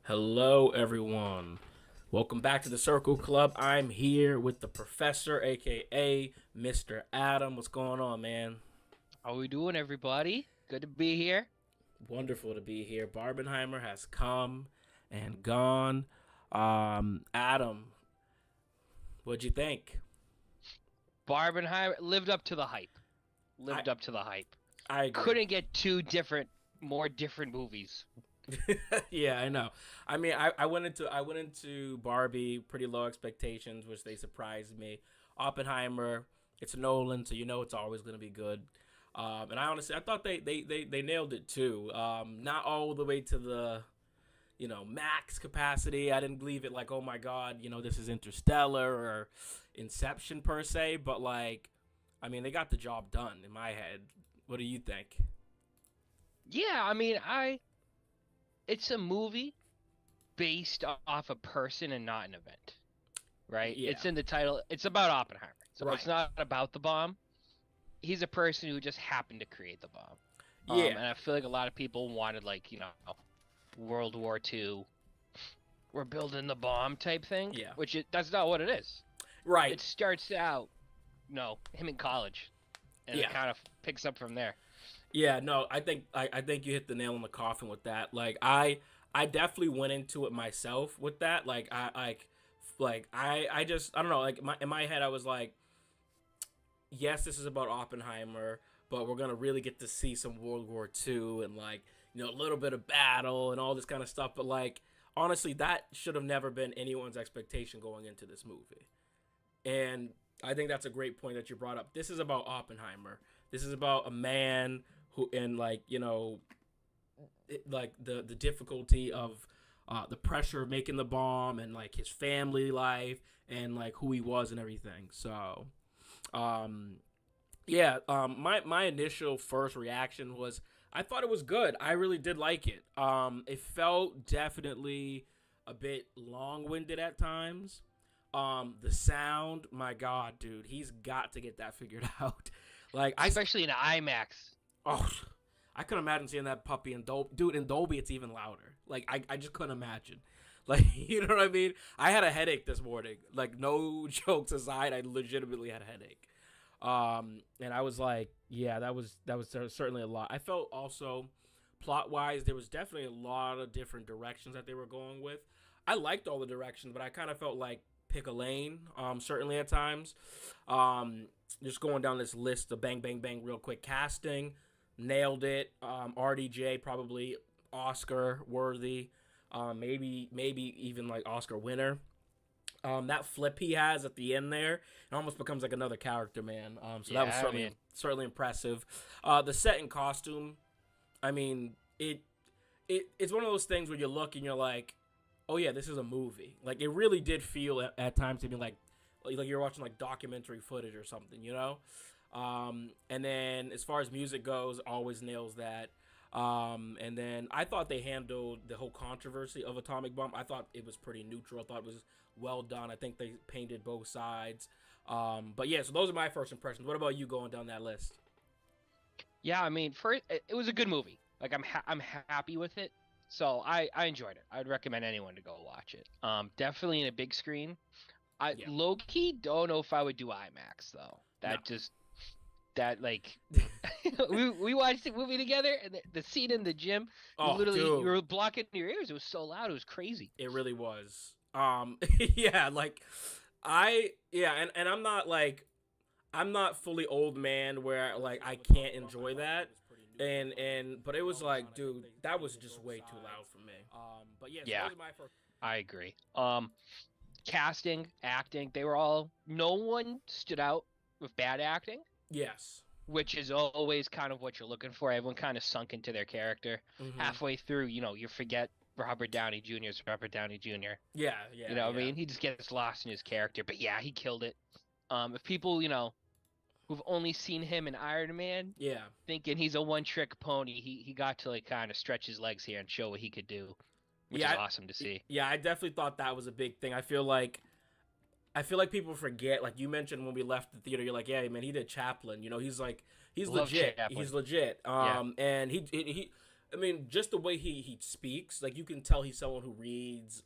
Hello, everyone. Welcome back to the Circle Club. I'm here with the professor, aka Mr. Adam. What's going on, man? How we doing, everybody? Good to be here. Wonderful to be here. Barbenheimer has come and gone. Adam, what'd you think? Barbenheimer lived up to the hype. I Lived up to the hype. I agree. Couldn't get more different movies. Yeah, I know. I mean, I went into Barbie pretty low expectations, which they surprised me. Oppenheimer, it's Nolan, so you know it's always gonna be good. And I thought they nailed it too. Not all the way to the max capacity. I didn't believe it like, oh my god, this is Interstellar or Inception per se, but like, I mean, they got the job done in my head. What do you think? Yeah, it's a movie based off a person and not an event, right? Yeah, It's in the title. It's about Oppenheimer, so right. it's not about the bomb. He's a person who just happened to create the bomb. Yeah, And I feel like a lot of people wanted World War II, we're building the bomb type thing, yeah, that's not what it is. right. It starts out, no, him in college, and Yeah. it kind of picks up from there. Yeah, no, I think you hit the nail on the coffin with that. Like I definitely went into it myself with that. I just I don't know. Like in my head, I was like, yes, this is about Oppenheimer, but we're gonna really get to see some World War II and like a little bit of battle and all this kind of stuff. But like honestly, that should have never been anyone's expectation going into this movie. And I think that's a great point that you brought up. This is about Oppenheimer. This is about a man who, and like like the difficulty of the pressure of making the bomb, and like his family life, and like who he was and everything. So, yeah, my initial first reaction was I thought it was good. I really did like it. It felt definitely a bit long winded at times. The sound, my God, dude, he's got to get that figured out. Like Especially in IMAX. oh, I couldn't imagine seeing that puppy in Dolby. Dude, in Dolby, it's even louder. Like I just couldn't imagine. Like you know what I mean? I had a headache this morning. Like no jokes aside, I legitimately had a headache. And I was like, yeah, that was certainly a lot. I felt also plot wise, there was definitely a lot of different directions that they were going with. I liked all the directions, but I kind of felt like pick a lane. Certainly at times. Just going down this list of bang, bang, bang, real quick. Casting, nailed it. RDJ probably Oscar worthy. Maybe even like Oscar winner. That flip he has at the end there, it almost becomes like another character, man. So that was Yeah, certainly impressive. The set and costume, I mean, it's one of those things where you look and you're like, oh yeah, this is a movie. Like it really did feel at times to be like you're watching like documentary footage or something, you know. And then as far as music goes, always nails that. And then I thought they handled the whole controversy of Atomic Bomb. I thought it was pretty neutral. I thought it was well done. I think they painted both sides. But yeah, so those are my first impressions. What about you going down that list? Yeah, first it was a good movie. Like I'm happy with it. So I enjoyed it. I'd recommend anyone to go watch it. Definitely in a big screen. I Yeah. low key don't know if I would do IMAX though. No. That like we watched the movie together, and the scene in the gym, Oh, literally dude. you were blocking your ears. It was so loud. It was crazy. It really was. Yeah, like and I'm not fully old man where like I can't enjoy that. And but it was like, dude, that was just way too loud for me. But yeah, so Yeah, those are my first. I agree. Casting, acting, no one stood out with bad acting, Yes. which is always kind of what you're looking for. Everyone kind of sunk into their character. Hmm. Halfway through, you forget Robert Downey Jr. is Robert Downey Jr. Yeah, yeah, You know what I yeah. mean? He just gets lost in his character. But yeah, he killed it. If people, who've only seen him in Iron Man, Yeah. thinking he's a one-trick pony, he got to like kind of stretch his legs here and show what he could do, which Yeah, is awesome to see. yeah, I definitely thought that was a big thing. I feel like people forget. Like you mentioned when we left the theater, you're like, yeah, man, he did Chaplin. He's like, he's Love legit. Chaplin. He's legit. Yeah. And he I mean, just the way he speaks, like you can tell he's someone who reads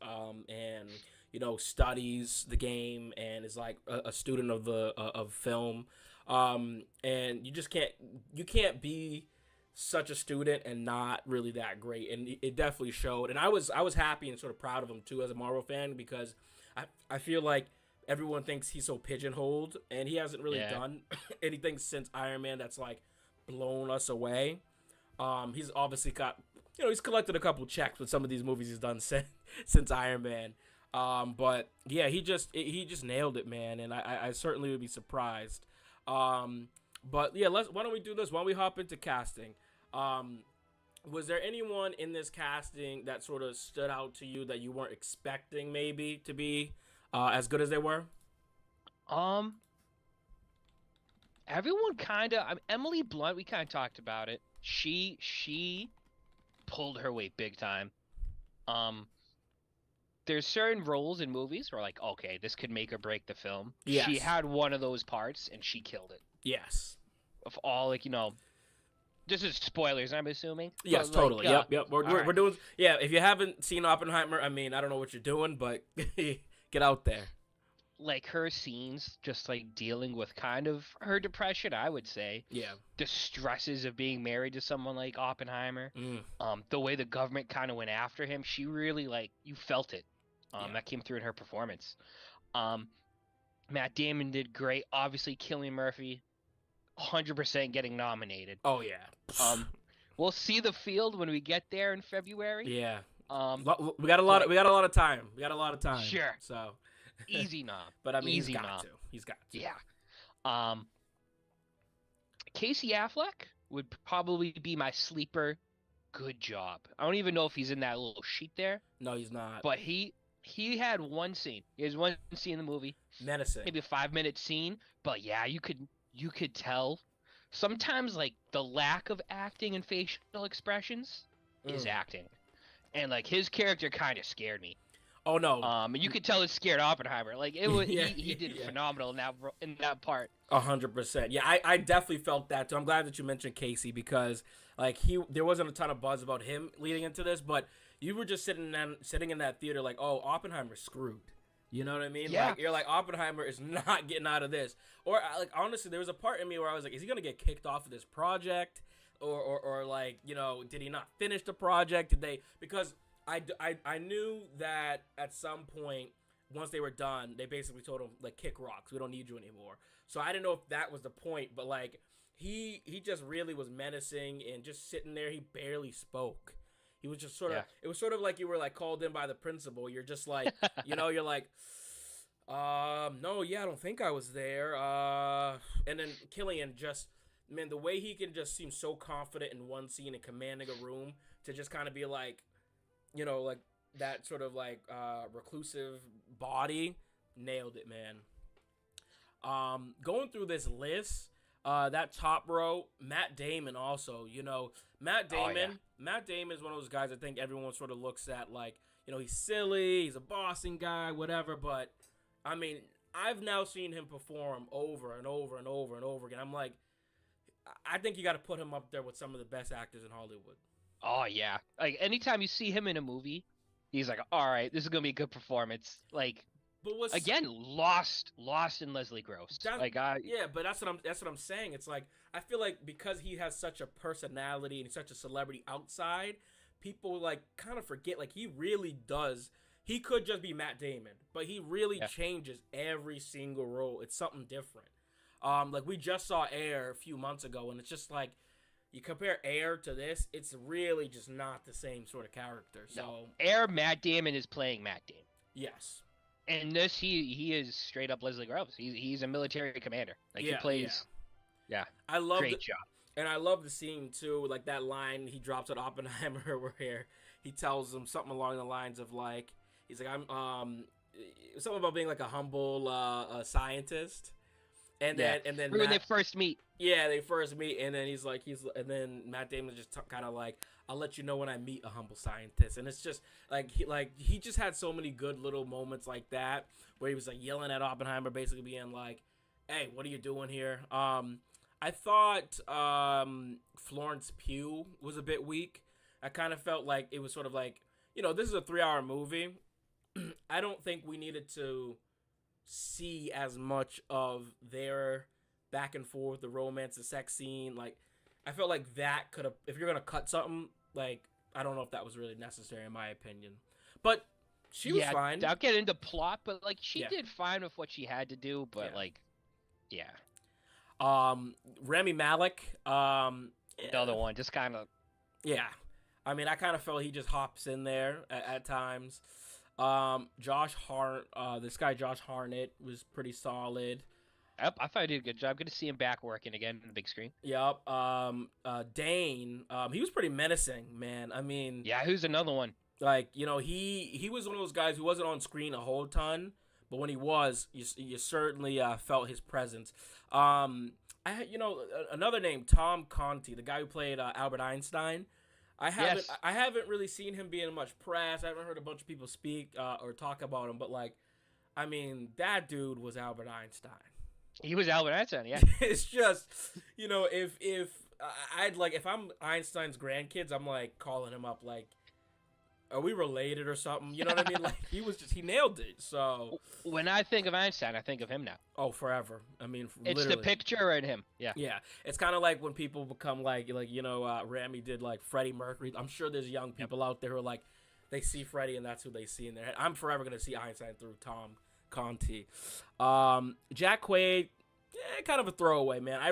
and studies the game and is like a student of the of film. And you can't be such a student and not really that great, and it definitely showed. And I was happy and sort of proud of him too as a Marvel fan, because I feel like everyone thinks he's so pigeonholed, and he hasn't really done anything since Iron Man that's like blown us away. He's obviously got, he's collected a couple checks with some of these movies he's done since Iron Man. But yeah, he just nailed it, man, and I certainly would be surprised. But yeah, why don't we do this? Why don't we hop into casting? Was there anyone in this casting that sort of stood out to you that you weren't expecting maybe to be as good as they were? Everyone kind of. Emily Blunt. We kind of talked about it. She pulled her weight big time. There's certain roles in movies where like, okay, this could make or break the film. Yes. She had one of those parts and she killed it. Yes. Of all, like, this is spoilers, I'm assuming. Yes, but, totally. Like, Yep. We're doing. Yeah, if you haven't seen Oppenheimer, I mean, I don't know what you're doing, but get out there. Like her scenes, just like dealing with kind of her depression, I would say. Yeah. The stresses of being married to someone like Oppenheimer. The way the government kind of went after him, she really you felt it. That came through in her performance. Matt Damon did great. Obviously, Cillian Murphy, 100% getting nominated. Oh yeah. We'll see the field when we get there in February. Yeah. We got a lot of time. Sure. So. Easy knob. But I mean, Easy He's got to. Yeah. Casey Affleck would probably be my sleeper. Good job. I don't even know if he's in that little sheet there. No, he's not. But he had one scene. He has one scene in the movie. Menacing. Maybe a 5-minute scene. But yeah, you could tell. Sometimes like the lack of acting and facial expressions is acting. And like his character kind of scared me. Oh no. And you could tell it scared Oppenheimer. Like it was, he did phenomenal in that part. 100%. Yeah, I definitely felt that too. I'm glad that you mentioned Casey, because like there wasn't a ton of buzz about him leading into this, but you were just sitting in that theater like, oh, Oppenheimer's screwed. You know what I mean? Yeah. Like, you're like, Oppenheimer is not getting out of this. Or like honestly, there was a part in me where I was like, is he gonna get kicked off of this project, or like, did he not finish the project? Did they? Because I knew that at some point, once they were done, they basically told him, like, kick rocks. We don't need you anymore. So I didn't know if that was the point, but, like, he just really was menacing and just sitting there. He barely spoke. He was just sort of, it was sort of like you were, like, called in by the principal. You're just like, you're like, no, yeah, I don't think I was there. And then Cillian just, man, the way he can just seem so confident in one scene and commanding a room to just kind of be like, like that sort of like reclusive body, nailed it, man. Going through this list, that top row, Matt Damon also, Matt Damon is one of those guys I think everyone sort of looks at like, he's silly, he's a Boston guy, whatever, but I mean, I've now seen him perform over and over and over and over again. I'm like, I think you got to put him up there with some of the best actors in Hollywood. Oh yeah, like anytime you see him in a movie, he's like, all right, this is gonna be a good performance. Like, but again, lost in Leslie Gross. Yeah, but that's what I'm saying. It's like I feel like because he has such a personality and such a celebrity outside, people like kind of forget like he really does. He could just be Matt Damon, but he really changes every single role. It's something different. Like we just saw Air a few months ago, and it's just like. You compare Air to this, it's really just not the same sort of character. So no. Air, Matt Damon is playing Matt Damon. Yes. And this, he is straight up Leslie Gross. He's a military commander. Like he plays. Yeah. I love great job. And I love the scene too, like that line he drops at Oppenheimer where he tells him something along the lines of like, he's like, I'm something about being like a humble scientist. And then when they first meet. Yeah, they first meet, and then and then Matt Damon just kind of like, I'll let you know when I meet a humble scientist, and it's just like he just had so many good little moments like that where he was like yelling at Oppenheimer, basically being like, "Hey, what are you doing here?" I thought Florence Pugh was a bit weak. I kind of felt like it was sort of like, this is a 3-hour movie. I don't think we needed to see as much of their back and forth, the romance, the sex scene. Like, I felt like that could have, if you're gonna cut something, like, I don't know if that was really necessary in my opinion. But she was fine. I'll get into plot, but like she did fine with what she had to do. But like, Rami Malek, another one, just kind of. Yeah, I mean, I kind of felt he just hops in there at times. Josh Hartnett was pretty solid. Yep, I thought he did a good job. Good to see him back working again on the big screen. Yep. Dane, he was pretty menacing, man. I mean, yeah, who's another one? Like, he was one of those guys who wasn't on screen a whole ton, but when he was, you certainly felt his presence. Another name, Tom Conti, the guy who played Albert Einstein. I haven't really seen him be in much press. I haven't heard a bunch of people speak or talk about him, but like, I mean, that dude was Albert Einstein. He was Albert Einstein, yeah. It's just, if I'm Einstein's grandkids, I'm like calling him up like, are we related or something? You know what I mean? Like, he nailed it. So when I think of Einstein, I think of him now. Oh, forever. I mean, it's literally. the picture and him. Yeah. Yeah. It's kind of like when people become Rami did like Freddie Mercury. I'm sure there's young people out there who are like, they see Freddie and that's who they see in their head. I'm forever going to see Einstein through Tom Conti. Jack Quaid, kind of a throwaway, man. I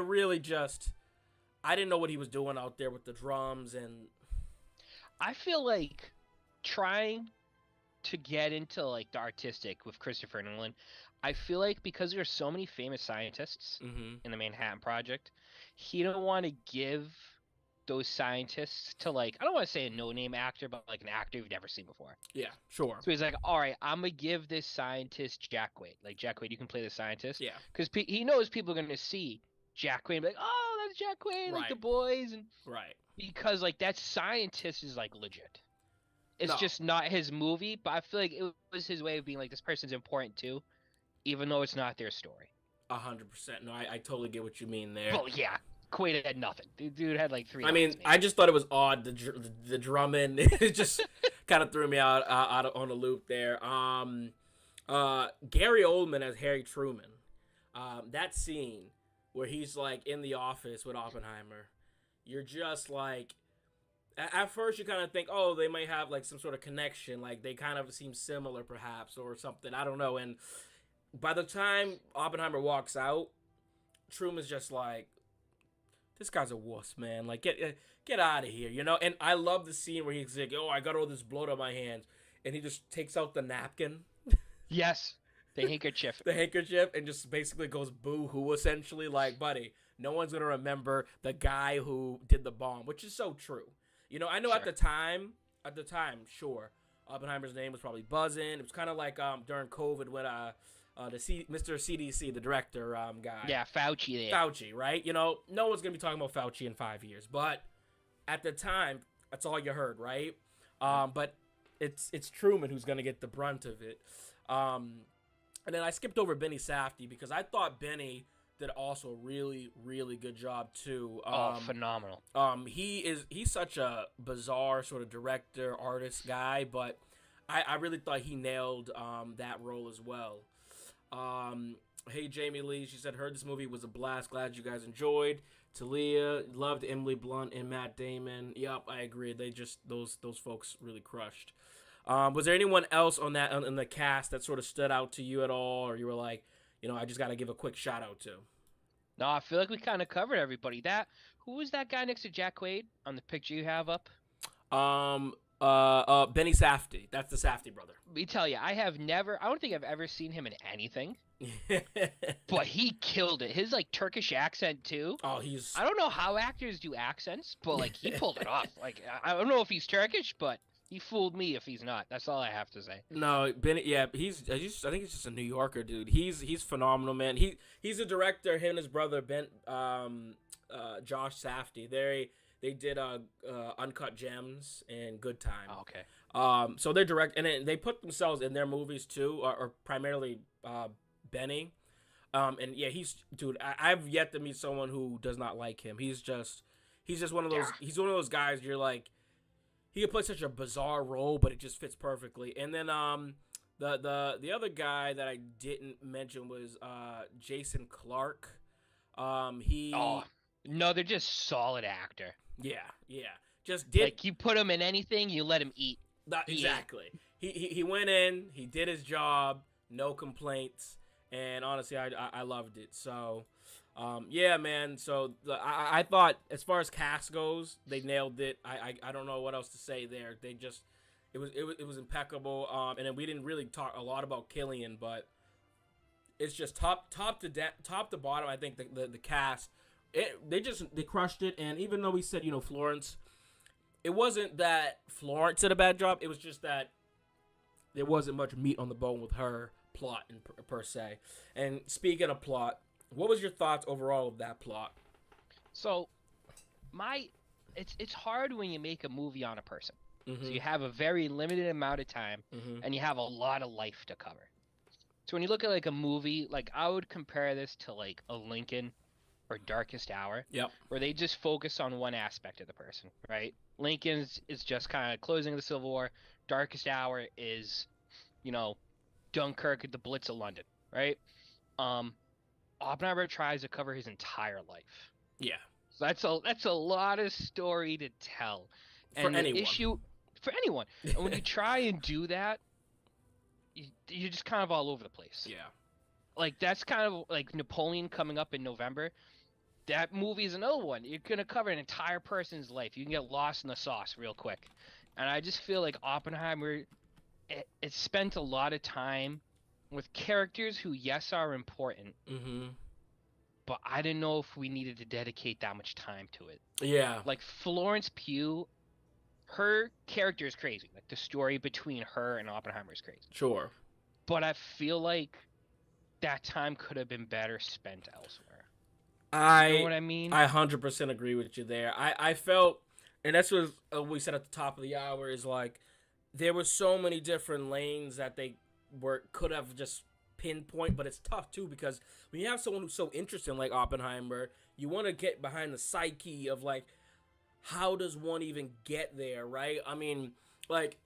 didn't know what he was doing out there with the drums, and I feel like trying to get into like the artistic with Christopher Nolan, I feel like because there's so many famous scientists in the Manhattan Project, he don't want to give those scientists to like, I don't want to say a no-name actor, but like an actor you've never seen before. Yeah, sure. So he's like, all right, I'm gonna give this scientist Jack Quaid. Like, Jack Quaid, you can play the scientist. Yeah. Because he knows people are gonna see Jack Quaid and be like, oh, that's Jack Quaid, like the boys, and right. Because like that scientist is like legit. It's just not his movie, but I feel like it was his way of being like, this person's important too, even though it's not their story. 100%. No, I totally get what you mean there. Well, yeah. Quaid had nothing. Dude had like 3 I mean, I just thought it was odd, the drumming. It just kind of threw me out on a loop there. Gary Oldman as Harry Truman. That scene where he's like in the office with Oppenheimer, you're just like, at first you kind of think, oh, they might have like some sort of connection, like they kind of seem similar perhaps or something, I don't know. And by the time Oppenheimer walks out, Truman's just like, this guy's a wuss, man. Like, get out of here, And I love the scene where he's like, oh, I got all this blood on my hands, and he just takes out the napkin. Yes, the handkerchief. And just basically goes boo-hoo, essentially. Like, buddy, no one's gonna remember the guy who did the bomb, which is so true. I know at the time, sure, Oppenheimer's name was probably buzzing. It was kind of like during COVID when Mr. CDC, the director guy. Yeah, Fauci there. Fauci, right? No one's going to be talking about Fauci in 5 years. But at the time, that's all you heard, right? But it's Truman who's going to get the brunt of it. And then I skipped over Benny Safdie because I thought Benny did also a really, really good job too. Phenomenal. He's such a bizarre sort of director, artist guy, but I really thought he nailed that role as well. Hey, Jamie Lee, she said, heard this movie was a blast. Glad you guys enjoyed. Talia, loved Emily Blunt and Matt Damon. Yep, I agree. They just, those folks really crushed. Was there anyone else on that in the cast that sort of stood out to you at all, or you were like, I just got to give a quick shout out to? No, I feel like we kind of covered everybody. Who was that guy next to Jack Quaid on the picture you have up? Benny Safdie. That's the Safdie brother. Let me tell you, I don't think I've ever seen him in anything. But he killed it. His like Turkish accent too. Oh, I don't know how actors do accents, but like he pulled it off. Like I don't know if he's Turkish, but he fooled me if he's not. That's all I have to say. No, Benny. Yeah, I think he's just a New Yorker dude. He's phenomenal, man. He's a director. Him and his brother Josh Safdie. They did Uncut Gems and Good Time. Oh, okay. So they're direct, and they put themselves in their movies too, or primarily Benny. And yeah, I've yet to meet someone who does not like him. He's just one of those. Yeah. He's one of those guys. You're like, he could play such a bizarre role, but it just fits perfectly. And then the other guy that I didn't mention was Jason Clarke. He Oh, another just solid actor. yeah, just did like you put him in anything, you let him eat. exactly. He went in, he did his job, no complaints, and honestly, I loved it. So. Yeah, man. So I thought, as far as cast goes, they nailed it. I don't know what else to say there. They just it was impeccable. And then we didn't really talk a lot about Killian, but it's just top to bottom. I think the cast they crushed it. And even though we said Florence, it wasn't that Florence did a bad job. It was just that there wasn't much meat on the bone with her plot per se. And speaking of plot. What was your thoughts overall of that plot? So, it's hard when you make a movie on a person. Mm-hmm. So you have a very limited amount of time, and you have a lot of life to cover. So when you look at like a movie, like I would compare this to like a Lincoln or Darkest Hour, where they just focus on one aspect of the person, right? Lincoln is just kind of closing the Civil War. Darkest Hour is, Dunkirk at the Blitz of London, right? Oppenheimer tries to cover his entire life. Yeah. So that's a lot of story to tell. And for anyone. And when you try and do that, you're just kind of all over the place. Yeah. Like that's kind of like Napoleon coming up in November. That movie is another one. You're going to cover an entire person's life. You can get lost in the sauce real quick. And I just feel like Oppenheimer it spent a lot of time with characters who, yes, are important, but I didn't know if we needed to dedicate that much time to it. Yeah. Like Florence Pugh, her character is crazy. Like the story between her and Oppenheimer is crazy. Sure. But I feel like that time could have been better spent elsewhere. You know what I mean? I 100% agree with you there. I felt, and that's what we said at the top of the hour, is like there were so many different lanes that they could have just pinpoint, but it's tough too because when you have someone who's so interesting like Oppenheimer, you want to get behind the psyche of like how does one even get there, right? I mean, like,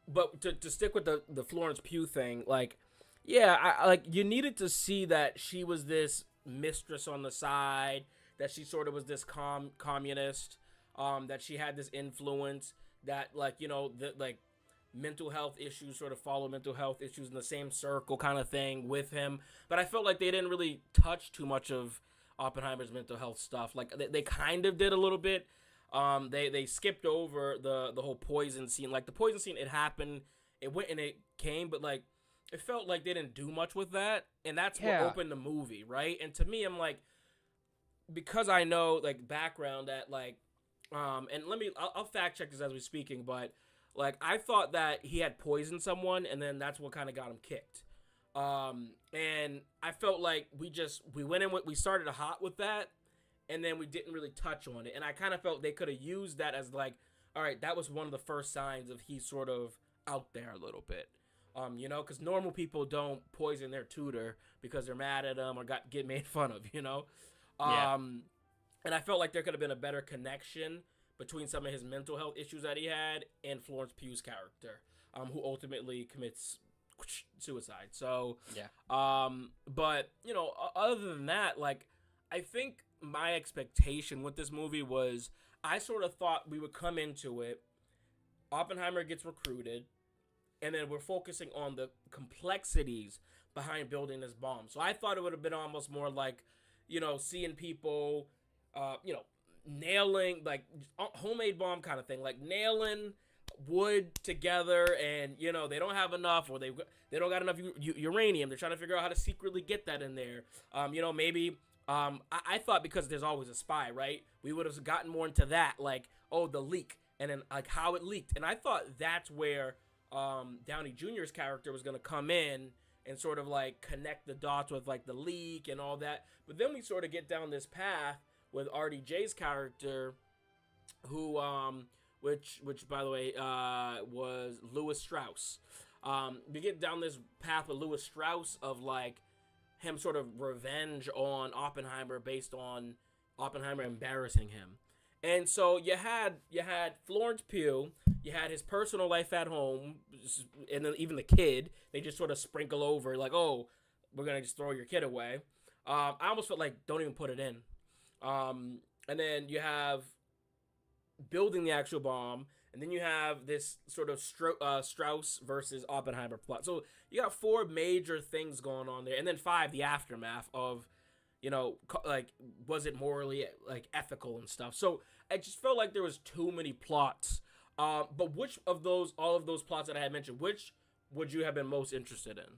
but to stick with the Florence Pugh thing, like, yeah, I like you needed to see that she was this mistress on the side, that she sort of was this communist, that she had this influence, that like like mental health issues sort of follow mental health issues in the same circle kind of thing with him. But I felt like they didn't really touch too much of Oppenheimer's mental health stuff. Like they kind of did a little bit. They skipped over the whole poison scene. Like the poison scene, it happened, it went and it came, but like it felt like they didn't do much with that, and that's what opened the movie, right? And to me, I'm like, because I know like background that like, and I'll fact check this as we're speaking, but like I thought that he had poisoned someone, and then that's what kind of got him kicked. And I felt like we started hot with that, and then we didn't really touch on it. And I kind of felt they could have used that as like, all right, that was one of the first signs of he's sort of out there a little bit. Because normal people don't poison their tutor because they're mad at them or get made fun of, And I felt like there could have been a better connection between some of his mental health issues that he had and Florence Pugh's character, who ultimately commits suicide. So, but, other than that, like, I think my expectation with this movie was I sort of thought we would come into it, Oppenheimer gets recruited, and then we're focusing on the complexities behind building this bomb. So I thought it would have been almost more like, seeing people, nailing, like, homemade bomb kind of thing, like nailing wood together, and, they don't have enough, or they don't got enough uranium. They're trying to figure out how to secretly get that in there. Maybe, I thought because there's always a spy, right? We would have gotten more into that, like, the leak, and then, like, how it leaked. And I thought that's where Downey Jr.'s character was going to come in and sort of like connect the dots with like the leak and all that. But then we sort of get down this path with RDJ's character, who which by the way was Lewis Strauss. We get down this path with Lewis Strauss of like him sort of revenge on Oppenheimer based on Oppenheimer embarrassing him. And so you had Florence Pugh, you had his personal life at home, and then even the kid. They just sort of sprinkle over like, oh, we're gonna just throw your kid away. I almost felt like don't even put it in. And then you have building the actual bomb, and then you have this sort of Strauss versus Oppenheimer plot. So you got 4 major things going on there, and then 5, the aftermath of, like, was it morally, like, ethical and stuff. So I just felt like there was too many plots. But which of all of those plots that I had mentioned, which would you have been most interested in?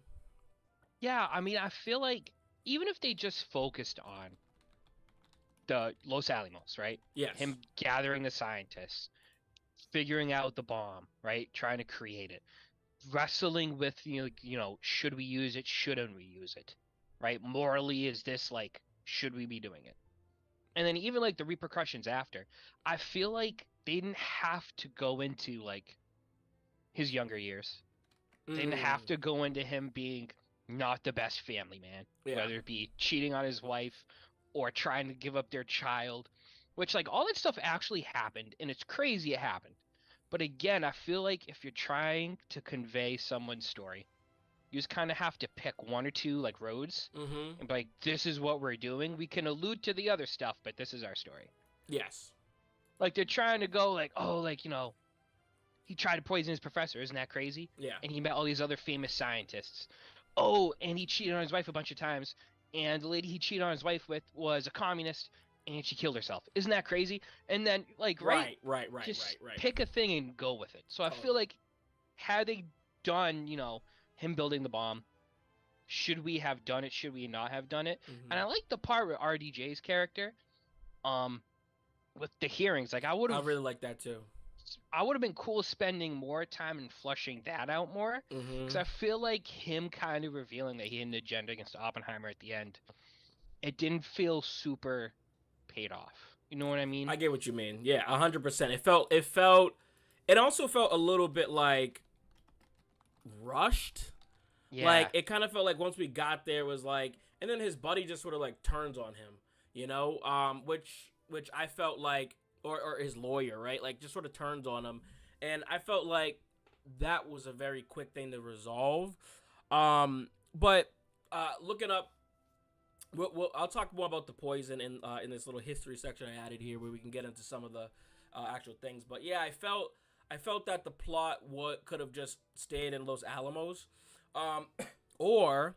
Yeah, I mean, I feel like even if they just focused on the Los Alamos, right? Yes. Him gathering the scientists, figuring out the bomb, right? Trying to create it, wrestling with should we use it? Shouldn't we use it? Right? Morally, is this like should we be doing it? And then even like the repercussions after. I feel like they didn't have to go into like his younger years. They didn't have to go into him being not the best family man, whether it be cheating on his wife or trying to give up their child, which like all that stuff actually happened, and it's crazy it happened. But again, I feel like if you're trying to convey someone's story, you just kind of have to pick one or two like roads and be like, this is what we're doing. We can allude to the other stuff, but this is our story. Yes. Like they're trying to go like, oh, like, he tried to poison his professor. Isn't that crazy? Yeah. And he met all these other famous scientists. Oh, and he cheated on his wife a bunch of times. And the lady he cheated on his wife with was a communist, and she killed herself. Isn't that crazy? And then, like, right. Just pick a thing and go with it. So I feel like, had they done, him building the bomb, should we have done it? Should we not have done it? And I like the part with RDJ's character, with the hearings. Like, I really like that too. I would have been cool spending more time and flushing that out more, because I feel like him kind of revealing that he had an agenda against Oppenheimer at the end, it didn't feel super paid off. You know what I mean? I get what you mean. Yeah, 100%. It also felt a little bit like rushed. Yeah. Like it kind of felt like once we got there was like, and then his buddy just sort of like turns on him, which I felt like. Or his lawyer, right? Like, just sort of turns on him. And I felt like that was a very quick thing to resolve. But looking up, I'll talk more about the poison in this little history section I added here, where we can get into some of the actual things. But yeah, I felt that the plot could have just stayed in Los Alamos, or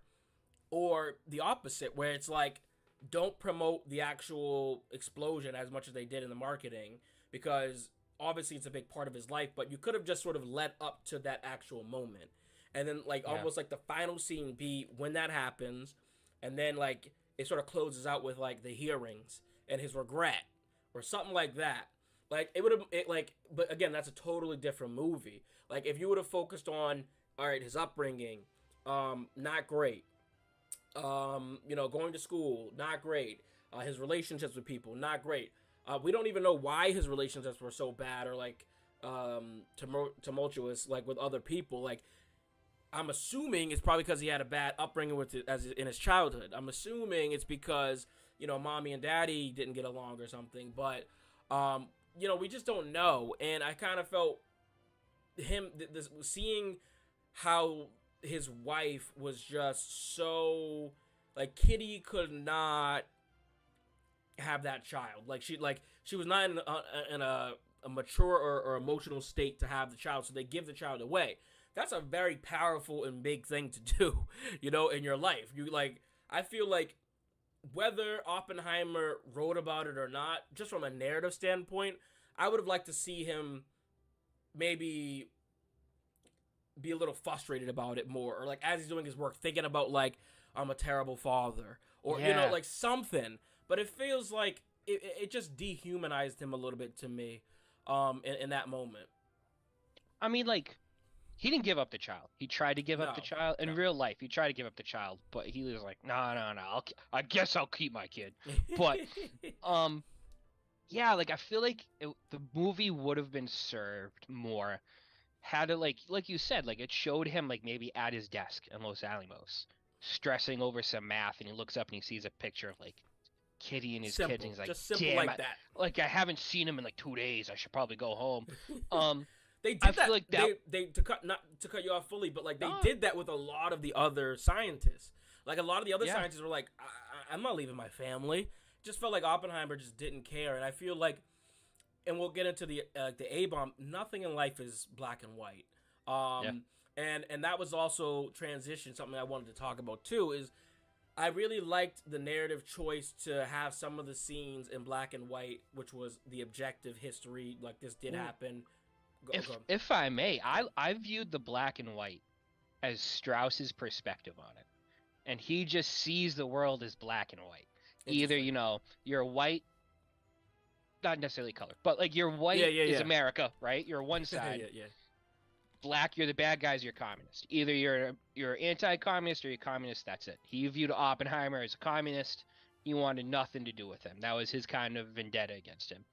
the opposite, where it's like, don't promote the actual explosion as much as they did in the marketing, because obviously it's a big part of his life, but you could have just sort of led up to that actual moment. And then almost like the final scene be when that happens, and then like it sort of closes out with like the hearings and his regret or something like that. Like it would have but again, that's a totally different movie. Like if you would have focused on, all right, his upbringing, not great. Going to school, not great. His relationships with people, not great. We don't even know why his relationships were so bad or like tumultuous, like with other people. Like, I'm assuming it's probably because he had a bad upbringing in his childhood. I'm assuming it's because mommy and daddy didn't get along or something. But we just don't know. And I kind of felt seeing how his wife was just so like, Kitty could not have that child. Like she was not in a mature or emotional state to have the child, so they give the child away. That's a very powerful and big thing to do, in your life. I feel like whether Oppenheimer wrote about it or not, just from a narrative standpoint, I would have liked to see him maybe be a little frustrated about it more, or like as he's doing his work, thinking about like, I'm a terrible father, or like something. But it feels like it just dehumanized him a little bit to me, in that moment. I mean, like, he didn't give up the child. He tried to give up the child in real life. He tried to give up the child, but he was like, no. I guess I'll keep my kid. But, yeah, like I feel like the movie would have been served more had it like you said, like it showed him like maybe at his desk in Los Alamos, stressing over some math, and he looks up and he sees a picture of like Kitty and his Simple. kids, and he's like, Just simple damn, like that. Like, I haven't seen him in like 2 days. I should probably go home. They did I that. feel like that. They to cut not to cut you off fully, but like they did that with a lot of the other scientists. Like a lot of the other scientists were like, I'm not leaving my family. Just felt like Oppenheimer just didn't care, and I feel like, and we'll get into the A-bomb. Nothing in life is black and white. And that was also transition. Something I wanted to talk about too is I really liked the narrative choice to have some of the scenes in black and white, which was the objective history. Like this did happen. If I may, I viewed the black and white as Strauss's perspective on it, and he just sees the world as black and white. Either you're white, not necessarily color, but like you're white is America, right? You're one side. Black, you're the bad guys. You're communist. Either you're anti-communist or you're communist. That's it. He viewed Oppenheimer as a communist. He wanted nothing to do with him. That was his kind of vendetta against him.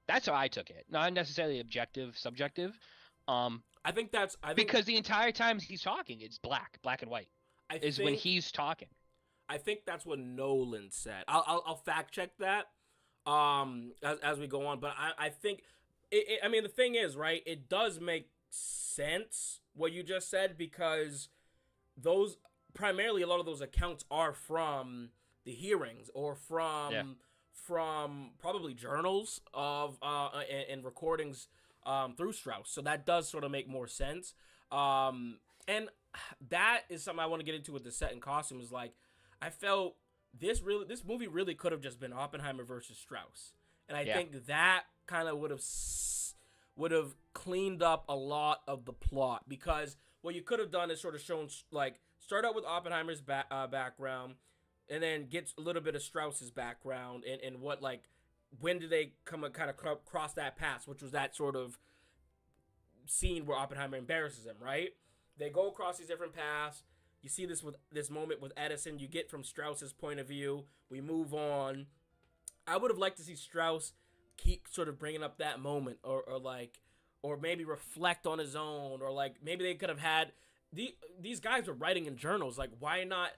That's how I took it. Not necessarily objective, subjective. I think because the entire time he's talking, it's black and white. When he's talking. I think that's what Nolan said. I'll fact check that as we go on. But I think I mean the thing is, right? It does make sense what you just said, because those primarily a lot of those accounts are from the hearings or from probably journals of and recordings through Strauss. So that does sort of make more sense. And that is something I want to get into with the set and costume. Is like I felt this movie really could have just been Oppenheimer versus Strauss, and I think that kind of would have cleaned up a lot of the plot, because what you could have done is sort of shown, like, start out with Oppenheimer's background and then get a little bit of Strauss's background and what, like, when did they kind of cross that path, which was that sort of scene where Oppenheimer embarrasses him, right? They go across these different paths. You see this moment with Edison. You get from Strauss's point of view. We move on. I would have liked to see Strauss keep sort of bringing up that moment, or maybe reflect on his own, or like maybe they could have had these guys were writing in journals. Like, why not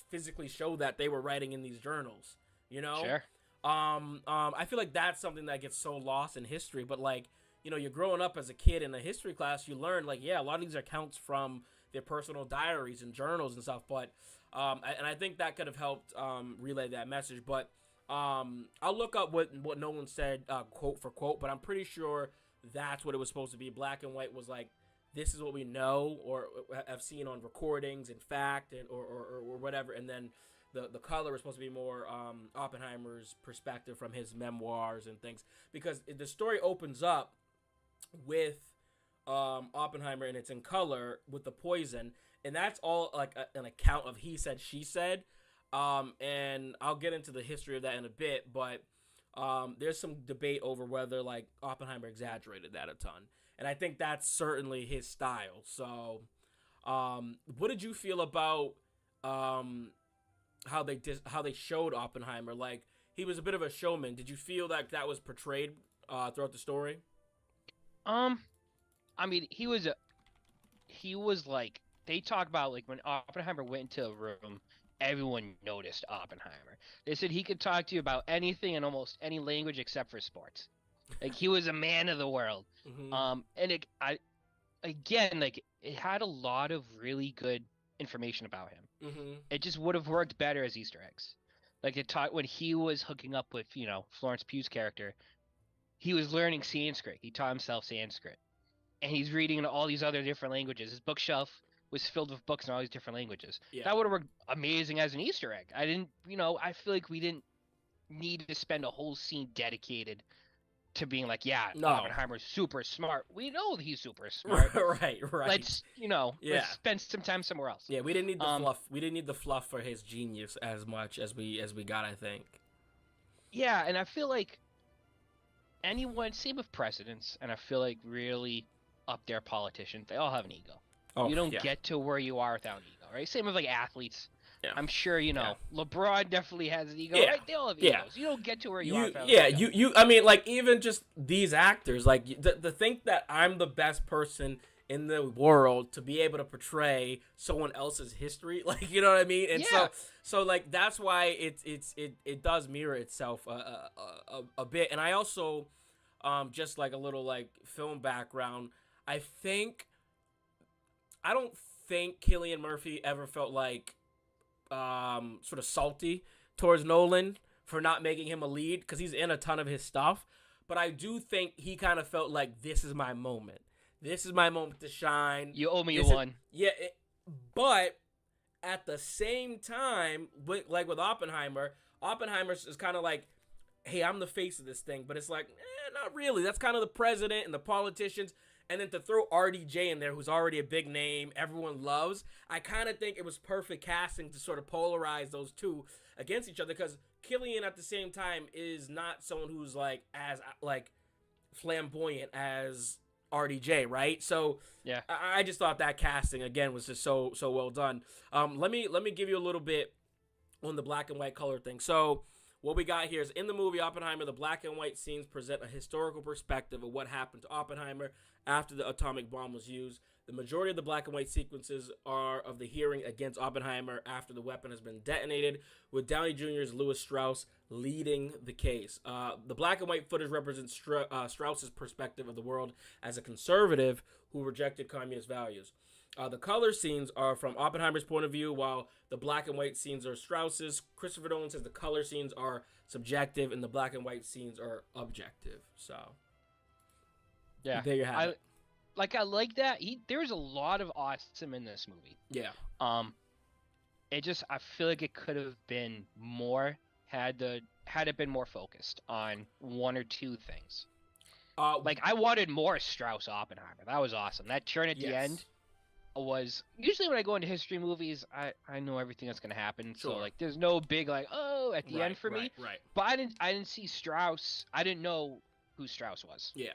physically show that they were writing in these journals? Sure. I feel like that's something that gets so lost in history. But like, you're growing up as a kid in a history class, you learn like, a lot of these are accounts from their personal diaries and journals and stuff. But and I think that could have helped relay that message. But I'll look up what Nolan said quote for quote, but I'm pretty sure that's what it was supposed to be. Black and white was like, this is what we know or have seen on recordings and fact and or whatever, and then the color is supposed to be more Oppenheimer's perspective from his memoirs and things, because the story opens up with Oppenheimer and it's in color with the poison, and that's all like an account of he said, she said. And I'll get into the history of that in a bit, but there's some debate over whether like Oppenheimer exaggerated that a ton, and I think that's certainly his style. So, what did you feel about how they showed Oppenheimer? Like, he was a bit of a showman. Did you feel that was portrayed throughout the story? I mean, he was like, they talk about like when Oppenheimer went into a room, everyone noticed Oppenheimer. They said he could talk to you about anything in almost any language except for sports. Like, he was a man of the world. Mm-hmm. And it had a lot of really good information about him. Mm-hmm. It just would have worked better as Easter eggs. Like, it taught when he was hooking up with, Florence Pugh's character, he was learning Sanskrit. He taught himself Sanskrit. And he's reading in all these other different languages. His bookshelf was filled with books in all these different languages. Yeah. That would have worked amazing as an Easter egg. I feel like we didn't need to spend a whole scene dedicated to being like, Oppenheimer's super smart. We know he's super smart. right. Let's spend some time somewhere else. Yeah, we didn't need the fluff. We didn't need the fluff for his genius as much as we got, I think. Yeah, and I feel like same with presidents, and I feel like really up there politicians, they all have an ego. Oh, you don't get to where you are without an ego, right? Same with like athletes. Yeah. I'm sure LeBron definitely has an ego, right? They all have egos. You don't get to where you are without an ego. I mean, like, even just these actors, like, to think that I'm the best person in the world to be able to portray someone else's history. Like, you know what I mean? And so like that's why it does mirror itself a bit. And I also just like a little like film background. I don't think Cillian Murphy ever felt like sort of salty towards Nolan for not making him a lead, because he's in a ton of his stuff. But I do think he kind of felt like, this is my moment. This is my moment to shine. You owe me one. But at the same time, like with Oppenheimer is kind of like, hey, I'm the face of this thing. But it's like, not really. That's kind of the president and the politicians. And then to throw RDJ in there, who's already a big name, everyone loves, I kind of think it was perfect casting to sort of polarize those two against each other, because Cillian at the same time is not someone who's like as like flamboyant as RDJ, right? So yeah, I just thought that casting again was just so well done. Let me give you a little bit on the black and white color thing. So what we got here is, in the movie Oppenheimer, the black and white scenes present a historical perspective of what happened to Oppenheimer after the atomic bomb was used. The majority of the black and white sequences are of the hearing against Oppenheimer after the weapon has been detonated, with Downey Jr.'s Lewis Strauss leading the case. The black and white footage represents Strauss's perspective of the world as a conservative who rejected communist values. The color scenes are from Oppenheimer's point of view, while the black and white scenes are Strauss's. Christopher Nolan says the color scenes are subjective and the black and white scenes are objective. So, yeah, there you have it. I like that. There's a lot of awesome in this movie. Yeah. I feel like it could have been more had it been more focused on one or two things. I wanted more Strauss Oppenheimer. That was awesome. That turn at the end was, usually when I go into history movies, I know everything that's gonna happen. Sure. So like there's no big like at the end for me. Right. But I didn't see Strauss. I didn't know who Strauss was. Yeah.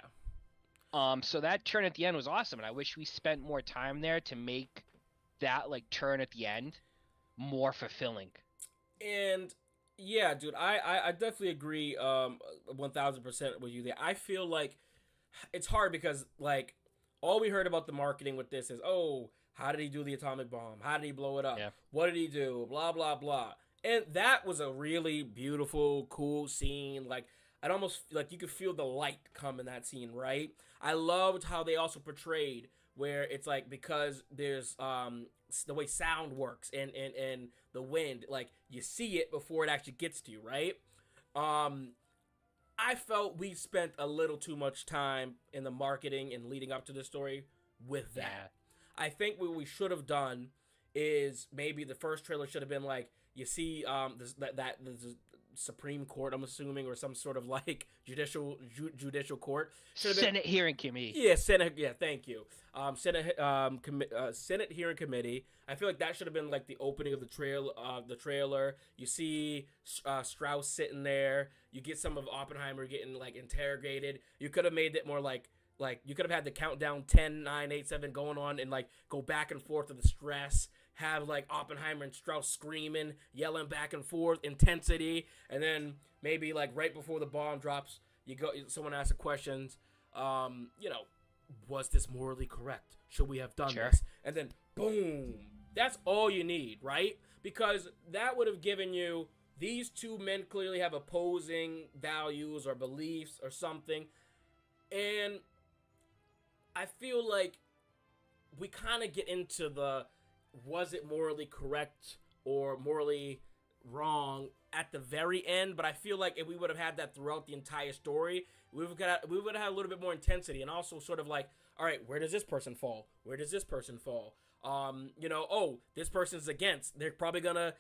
So that turn at the end was awesome, and I wish we spent more time there to make that like turn at the end more fulfilling. And yeah, dude, I definitely agree 1000% with you there. I feel like it's hard because like all we heard about the marketing with this is, oh, how did he do the atomic bomb? How did he blow it up? Yeah. What did he do? Blah blah blah. And that was a really beautiful, cool scene. Like, I'd almost like you could feel the light come in that scene, right? I loved how they also portrayed where it's like, because there's the way sound works and the wind, like you see it before it actually gets to you, right? I felt we spent a little too much time in the marketing and leading up to the story with that. Yeah. I think what we should have done is maybe the first trailer should have been like, you see this Supreme Court, I'm assuming, or some sort of like judicial court. Senate hearing committee. Yeah, Senate. Yeah, thank you. Senate hearing committee. I feel like that should have been like the opening of the trailer. You see Strauss sitting there. You get some of Oppenheimer getting like interrogated. You could have made it more like you could have had the countdown 10, 9, 8, 7 going on, and like go back and forth with the stress. Have like Oppenheimer and Strauss screaming, yelling back and forth, intensity, and then maybe like right before the bomb drops, someone asks a question, was this morally correct? Should we have done this? And then boom, that's all you need, right? Because that would have given you, these two men clearly have opposing values or beliefs or something, and I feel like we kind of get into the, was it morally correct or morally wrong at the very end? But I feel like if we would have had that throughout the entire story, we would have had a little bit more intensity, and also sort of like, all right, where does this person fall? Where does this person fall? This person's against. They're probably gonna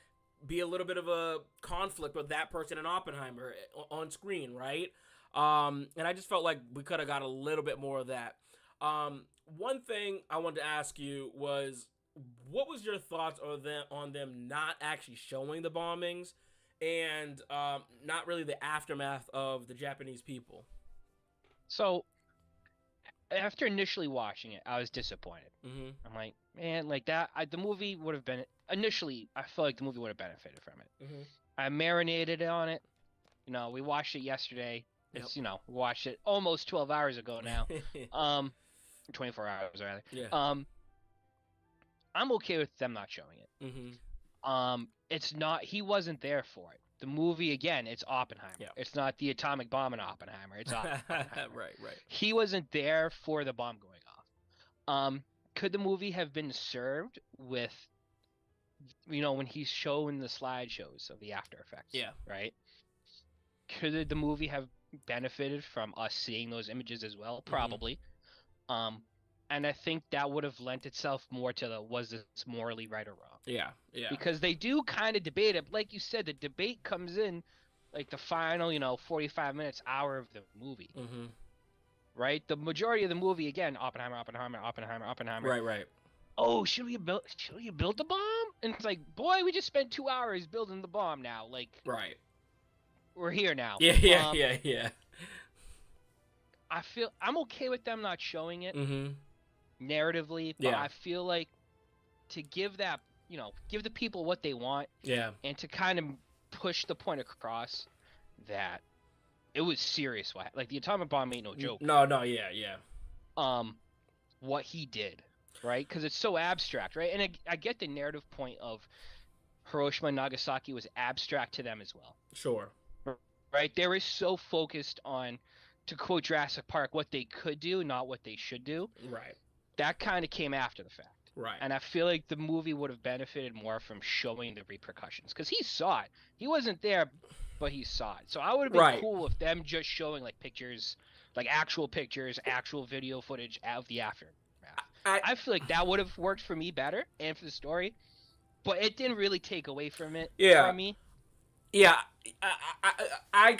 be a little bit of a conflict with that person and Oppenheimer on screen, right? And I just felt like we could have got a little bit more of that. One thing I wanted to ask you was, what was your thoughts on them not actually showing the bombings and not really the aftermath of the Japanese people? So, after initially watching it, I was disappointed. Mm-hmm. I'm like, man, like that. The movie would have been, initially, I felt like the movie would have benefited from it. Mm-hmm. I marinated on it. We watched it yesterday. It's, we watched it almost 12 hours ago now. 24 hours rather. Yeah. I'm okay with them not showing it. It's not. He wasn't there for it. The movie again. It's Oppenheimer. Yeah. It's not the atomic bomb in Oppenheimer. It's Oppenheimer. Right. He wasn't there for the bomb going off. Could the movie have been served with, when he's showing the slideshows of the After Effects? Yeah. Right. Could the movie have benefited from us seeing those images as well? Probably. And I think that would have lent itself more to the, was this morally right or wrong? Yeah. Because they do kind of debate it. Like you said, the debate comes in like the final, 45 minutes, hour of the movie. Right? The majority of the movie, again, Oppenheimer. Right. Oh, should we build the bomb? And it's like, boy, we just spent 2 hours building the bomb now. Like, right. We're here now. Yeah. I feel I'm okay with them not showing it narratively, but I feel like to give that, give the people what they want, and to kind of push the point across that it was serious. Like the atomic bomb ain't no joke. No, yeah. What he did, right? Because it's so abstract, right? And I get the narrative point of Hiroshima and Nagasaki was abstract to them as well. Sure. Right? They were so focused on, to quote Jurassic Park, what they could do, not what they should do. Right. That kind of came after the fact. Right. And I feel like the movie would have benefited more from showing the repercussions. Because he saw it. He wasn't there, but he saw it. So I would have been cool with them just showing like pictures, like actual pictures, actual video footage of the aftermath. I feel like that would have worked for me better and for the story. But it didn't really take away from it for me. Yeah, I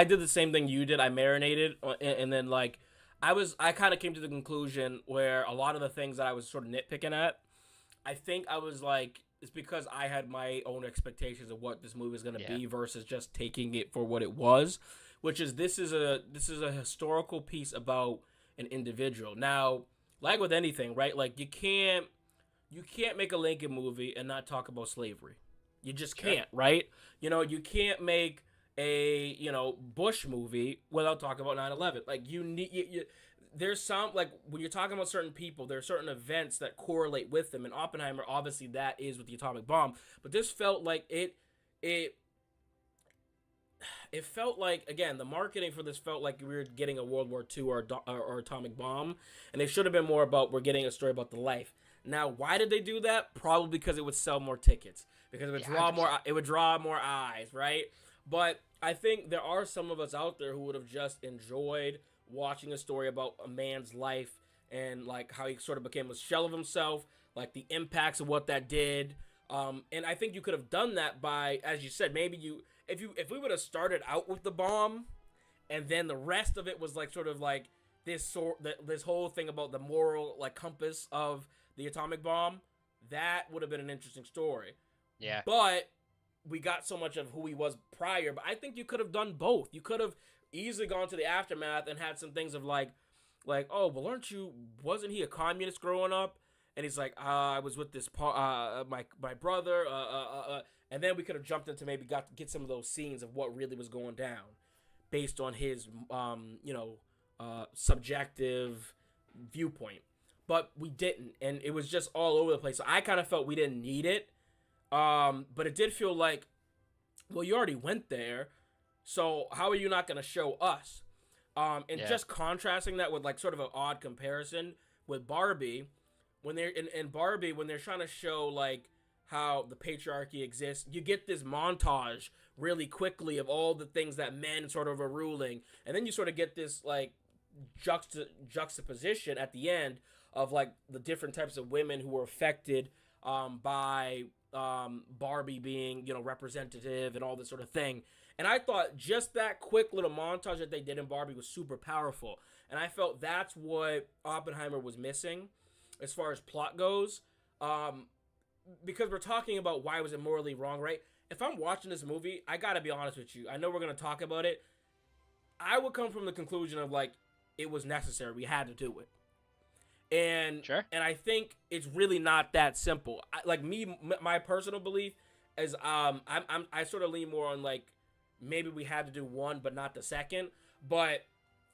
did the same thing you did. I marinated, and then like I kind of came to the conclusion where a lot of the things that I was sort of nitpicking at, I think I was like, it's because I had my own expectations of what this movie was going to be versus just taking it for what it was, which is this is a historical piece about an individual. Now, like with anything, right? Like you can't make a Lincoln movie and not talk about slavery. You just can't, right? You can't make a, Bush movie without talking about 9/11. Like, there's some, like, when you're talking about certain people, there are certain events that correlate with them. And Oppenheimer, obviously, that is with the atomic bomb. But this felt like it felt like, again, the marketing for this felt like we were getting a World War II or atomic bomb. And it should have been more about, we're getting a story about the life. Now, why did they do that? Probably because it would sell more tickets. Because it would draw more eyes, right? But I think there are some of us out there who would have just enjoyed watching a story about a man's life and like how he sort of became a shell of himself, like the impacts of what that did. And I think you could have done that by, as you said, maybe if we would have started out with the bomb, and then the rest of it was like sort of like this whole thing about the moral like compass of the atomic bomb, that would have been an interesting story. Yeah. But we got so much of who he was prior. But I think you could have done both. You could have easily gone to the aftermath and had some things of like, oh, well, wasn't he a communist growing up? And he's like, I was with this, my brother. And then we could have jumped into maybe get some of those scenes of what really was going down based on his, subjective viewpoint. But we didn't. And it was just all over the place. So I kind of felt we didn't need it. But it did feel like, well, you already went there, so how are you not going to show us? Just contrasting that with like sort of an odd comparison with Barbie, when they're in Barbie, when they're trying to show like how the patriarchy exists, you get this montage really quickly of all the things that men sort of are ruling, and then you sort of get this like juxtaposition at the end of like the different types of women who were affected by Barbie being, representative and all this sort of thing. And I thought just that quick little montage that they did in Barbie was super powerful. And I felt that's what Oppenheimer was missing as far as plot goes. Because we're talking about why was it morally wrong, right? If I'm watching this movie, I gotta be honest with you. I know we're gonna talk about it. I would come from the conclusion of like, it was necessary. We had to do it. And and I think it's really not that simple. My personal belief is I sort of lean more on like maybe we had to do one but not the second. But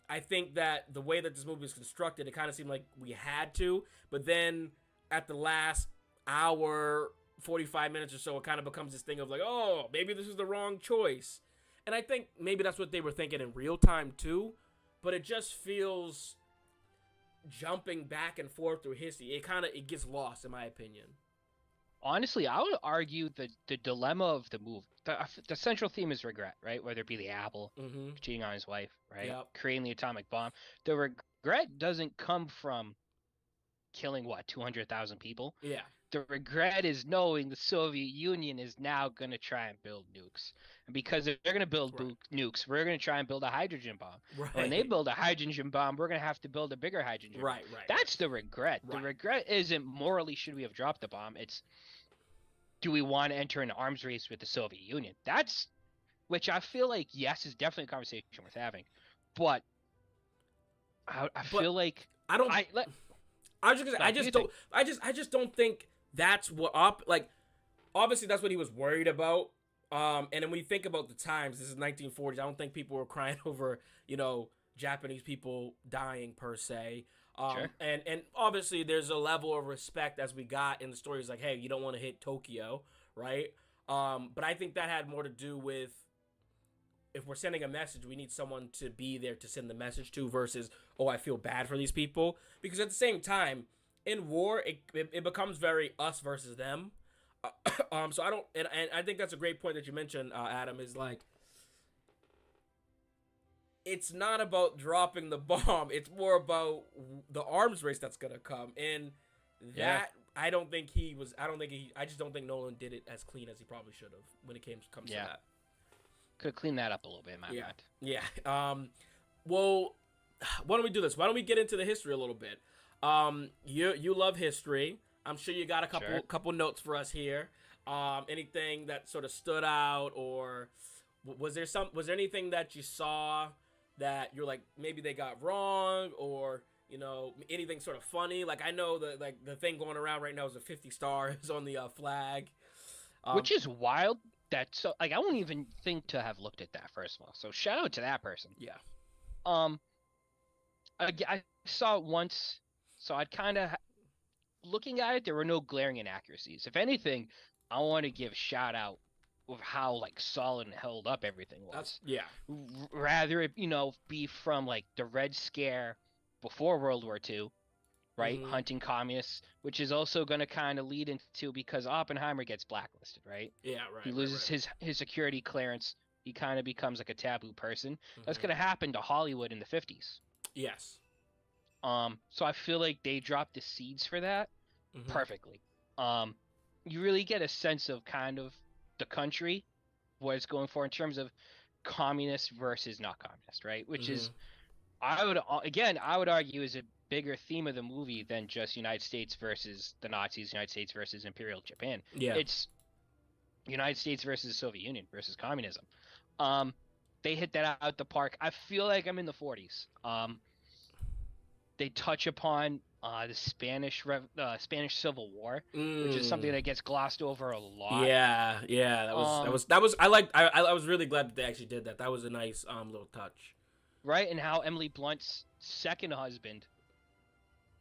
I think that the way that this movie was constructed, it kind of seemed like we had to, but then at the last hour, 45 minutes or so, it kind of becomes this thing of like, oh, maybe this is the wrong choice. And I think maybe that's what they were thinking in real time too, but it just feels jumping back and forth through history. It gets lost, in my opinion. Honestly, I would argue the dilemma of the movie, the central theme is regret, right? Whether it be the apple, cheating on his wife, right? Yep. Creating the atomic bomb. The regret doesn't come from killing, 200,000 people? Yeah. The regret is knowing the Soviet Union is now going to try and build nukes. And because if they're going to build nukes, we're going to try and build a hydrogen bomb. Right. When they build a hydrogen bomb, we're going to have to build a bigger hydrogen bomb. Right. That's the regret. Right. The regret isn't morally should we have dropped the bomb. It's do we want to enter an arms race with the Soviet Union? That's, which I feel like, yes, is definitely a conversation worth having. But I feel like I don't. I just don't think that's what obviously that's what he was worried about. And then when you think about the times, this is 1940s. I don't think people were crying over, Japanese people dying per se. Sure. And obviously there's a level of respect as we got in the stories like, hey, you don't want to hit Tokyo, right? But I think that had more to do with if we're sending a message, we need someone to be there to send the message to versus, oh, I feel bad for these people. Because at the same time, in war, it becomes very us versus them. So I don't, and I think that's a great point that you mentioned, Adam, is like, it's not about dropping the bomb. It's more about the arms race that's going to come. And that, I just don't think Nolan did it as clean as he probably should have when it comes to that. Could have cleaned that up a little bit in my mind. Yeah. Well, why don't we do this? Why don't we get into the history a little bit? You love history. I'm sure you got a couple notes for us here. Anything that sort of stood out, or was there anything that you saw that you're like maybe they got wrong, or anything sort of funny? Like I know the thing going around right now is the 50 stars on the flag, which is wild. That's so I wouldn't even think to have looked at that first of all. So shout out to that person. Yeah. I saw it once, so I'd kind of looking at it. There were no glaring inaccuracies. If anything, I want to give shout out of how solid and held up everything was. Rather it be from the Red Scare before World War II. Right, hunting communists, which is also going to kind of lead into because Oppenheimer gets blacklisted, right? Yeah, right. He loses his security clearance. He kind of becomes like a taboo person. That's going to happen to Hollywood in the 50s. Yes. So I feel like they dropped the seeds for that perfectly. You really get a sense of kind of the country, what it's going for in terms of communist versus not communist, right? Which is, I would argue is a bigger theme of the movie than just United States versus the Nazis, United States versus Imperial Japan. Yeah. It's United States versus the Soviet Union versus communism. They hit that out the park. I feel like I'm in the 40s. They touch upon the Spanish Civil War, which is something that gets glossed over a lot. Yeah. That was I was really glad that they actually did that. That was a nice little touch. Right, and how Emily Blunt's second husband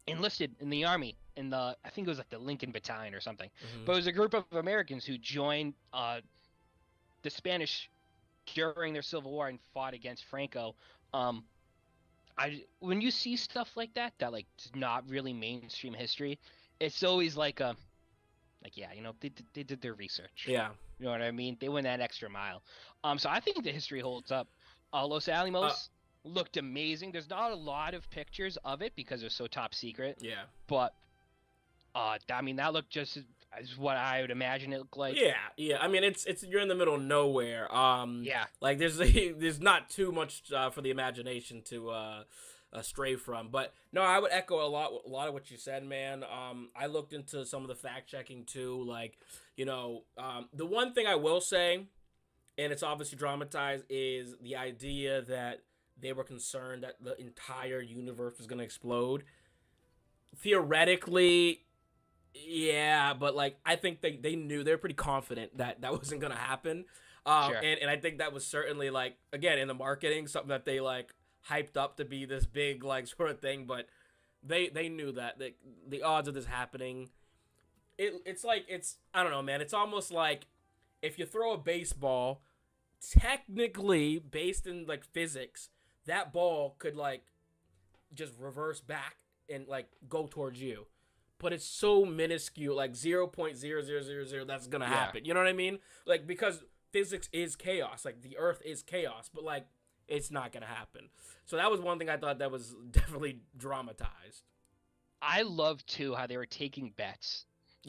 enlisted in the army in I think it was the Lincoln Battalion or something. But it was a group of Americans who joined the Spanish during their Civil War and fought against Franco. When you see stuff like that is not really mainstream history, it's always they did their research. Yeah. You know what I mean? They went that extra mile. So I think the history holds up. Los Alamos looked amazing. There's not a lot of pictures of it because it was so top secret. Yeah. But that looked just as what I would imagine it looked like. Yeah. I mean, it's you're in the middle of nowhere. Yeah. There's not too much for the imagination to stray from. But no, I would echo a lot of what you said, man. I looked into some of the fact checking too. The one thing I will say, and it's obviously dramatized, is the idea that they were concerned that the entire universe was going to explode. Theoretically, yeah, but I think they knew, they were pretty confident that wasn't going to happen. Sure. And I think that was certainly again, in the marketing, something that they hyped up to be this big like sort of thing, but they knew that the odds of this happening. It's like I don't know, man. It's almost like if you throw a baseball, technically based in like physics, that ball could like just reverse back and like go towards you. But it's so minuscule, like 0.0000 that's gonna happen. You know what I mean? Like, because physics is chaos. Like, the Earth is chaos, but like it's not gonna happen. So that was one thing I thought that was definitely dramatized. I love too how they were taking bets.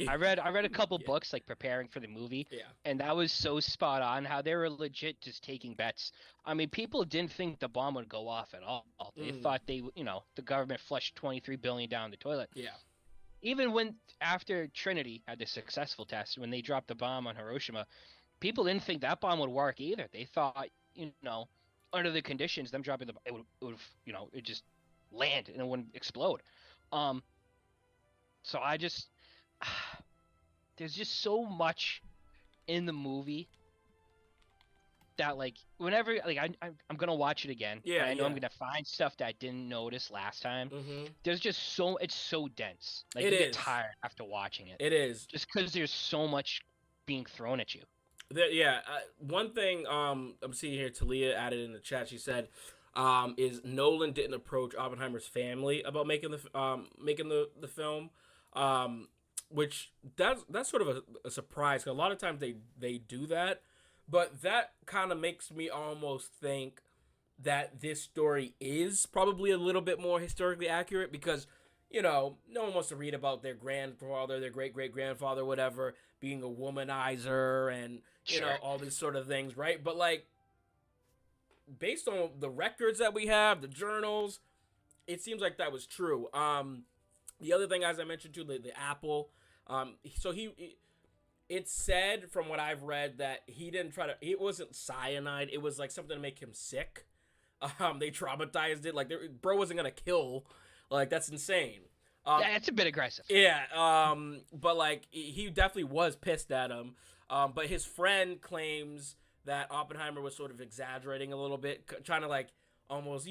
I read a couple books like preparing for the movie, and that was so spot on how they were legit just taking bets. I mean, people didn't think the bomb would go off at all. They thought the government flushed 23 billion down the toilet. Yeah. Even when after Trinity had the successful test, when they dropped the bomb on Hiroshima, people didn't think that bomb would work either. They thought, under the conditions, them dropping it would it just land and it wouldn't explode. So I just there's just so much in the movie that like whenever like I'm gonna watch it again. Yeah, I know I'm gonna find stuff that I didn't notice last time. There's just it's so dense. Like you get tired after watching it. It is just because there's so much being thrown at you. One thing I'm seeing here, Talia added in the chat. She said, "Is Nolan didn't approach Oppenheimer's family about making the film." Which that's sort of a surprise, because a lot of times they do that, but that kind of makes me almost think that this story is probably a little bit more historically accurate, because no one wants to read about their grandfather, their great-great-grandfather, whatever, being a womanizer and all these sort of things, right? But like, based on the records that we have, the journals, it seems like that was true. The other thing, as I mentioned too, the apple. So it's said from what I've read that he didn't it wasn't cyanide. It was like something to make him sick. They traumatized it. Like, bro wasn't gonna kill. Like, that's insane. Yeah, it's a bit aggressive. Yeah. But like, he definitely was pissed at him. But his friend claims that Oppenheimer was sort of exaggerating a little bit, trying to like almost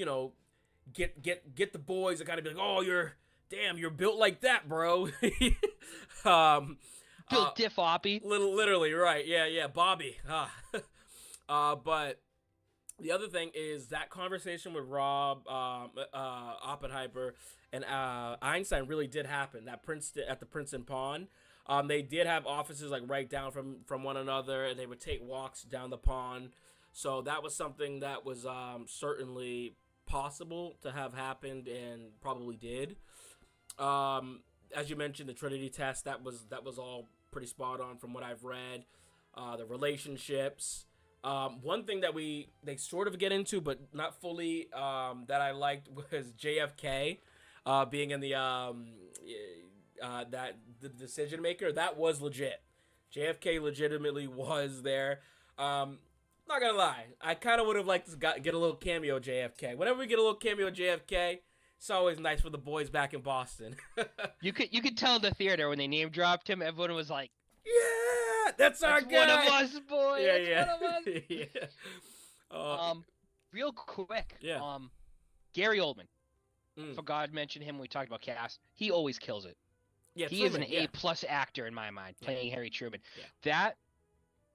get the boys to kind of be like, oh, you're built like that, bro. Built diff Oppie. Literally, right. Yeah, Bobby. But the other thing is that conversation with Rob, Oppenheimer, and Einstein really did happen at the Princeton Pond. They did have offices like right down from one another, and they would take walks down the pond. So that was something that was certainly possible to have happened, and probably did. As you mentioned, the Trinity test, that was all pretty spot on from what I've read. The relationships. One thing that they sort of get into, but not fully, that I liked was JFK being in the decision maker. That was legit. JFK legitimately was there. Not gonna lie, I kind of would have liked to get a little cameo JFK. Whenever we get a little cameo JFK, it's always nice for the boys back in Boston. You could tell in the theater when they name dropped him, everyone was like, "Yeah, that's our guy. One of us, boy. Yeah, That's one of us." Real quick. Yeah. Gary Oldman. Forgot to mention him when we talked about cast. He always kills it. Yeah, he Truman, is an A+ actor in my mind, playing Harry Truman. Yeah. That,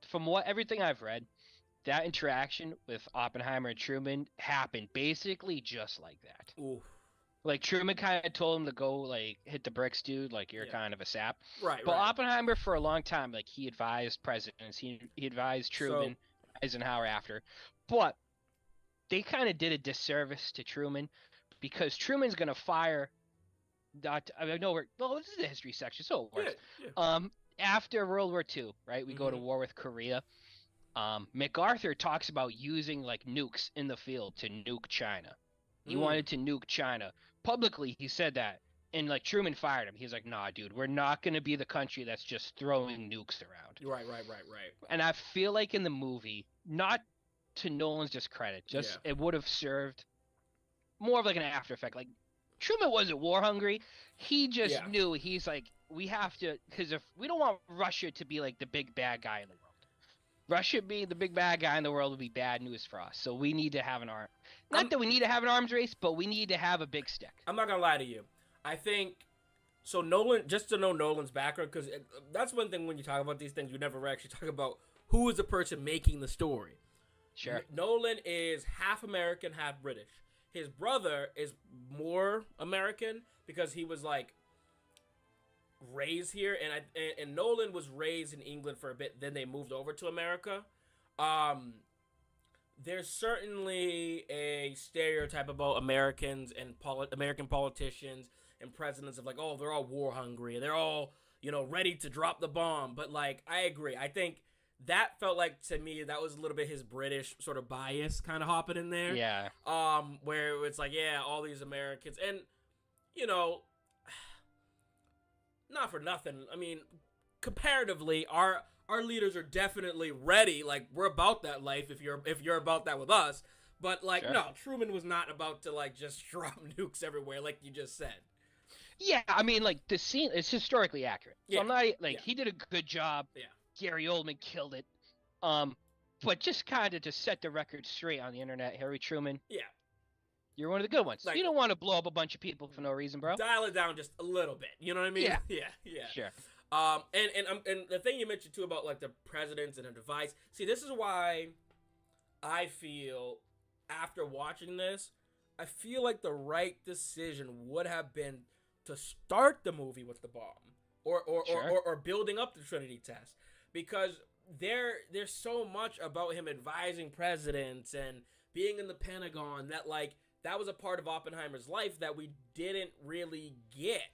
from everything I've read, that interaction with Oppenheimer and Truman happened basically just like that. Ooh. Like, Truman kind of told him to go, like, hit the bricks, dude. Like, you're kind of a sap. Right, But Oppenheimer, for a long time, like, he advised presidents. He advised Truman, Eisenhower after. But they kind of did a disservice to Truman, because Truman's going to fire... this is the history section, so it works. Yeah. After World War II, right, we go to war with Korea. MacArthur talks about using, like, nukes in the field to nuke China. He wanted to nuke China. Publicly, he said that. And, like, Truman fired him. He's like, nah, dude, we're not going to be the country that's just throwing nukes around. Right. And I feel like in the movie, not to Nolan's discredit, it would have served more of, like, an after effect. Like, Truman wasn't war hungry. He just knew, he's like, we have to, because if we don't want Russia to be, like, the big bad guy in the world. Russia being the big bad guy in the world would be bad news for us. So we need to have an arm. Not I'm that we need to have an arms race, but we need to have a big stick. I'm not gonna lie to you. I think so. Nolan, just to know Nolan's background, because that's one thing when you talk about these things, you never actually talk about who is the person making the story. Sure. Nolan is half American, half British. His brother is more American because he was like raised here, and Nolan was raised in England for a bit. Then they moved over to America. There's certainly a stereotype about Americans and American politicians and presidents of like, oh, they're all war hungry, they're all ready to drop the bomb. But like, I agree. I think that felt like to me that was a little bit his British sort of bias kind of hopping in there. Yeah. Where it's like, yeah, all these Americans, and you know, not for nothing. I mean, comparatively, our leaders are definitely ready. Like, we're about that life if you're about that with us. But like, Sure. no, Truman was not about to like just drop nukes everywhere, like you just said. Yeah, I mean, like, the scene is historically accurate. So Yeah. I'm not like Yeah. he did a good job. Yeah. Gary Oldman killed it. But just kind of to set the record straight on the internet, Harry Truman, Yeah. you're one of the good ones. Like- You don't want to blow up a bunch of people for no reason, bro. Dial it down just a little bit. You know what I mean? Yeah. Yeah. Sure. And the thing you mentioned too about like the presidents and a device. See, this is why I feel after watching this, I feel like the right decision would have been to start the movie with the bomb, or Sure. building up the Trinity test, because there's so much about him advising presidents and being in the Pentagon that was a part of Oppenheimer's life that we didn't really get.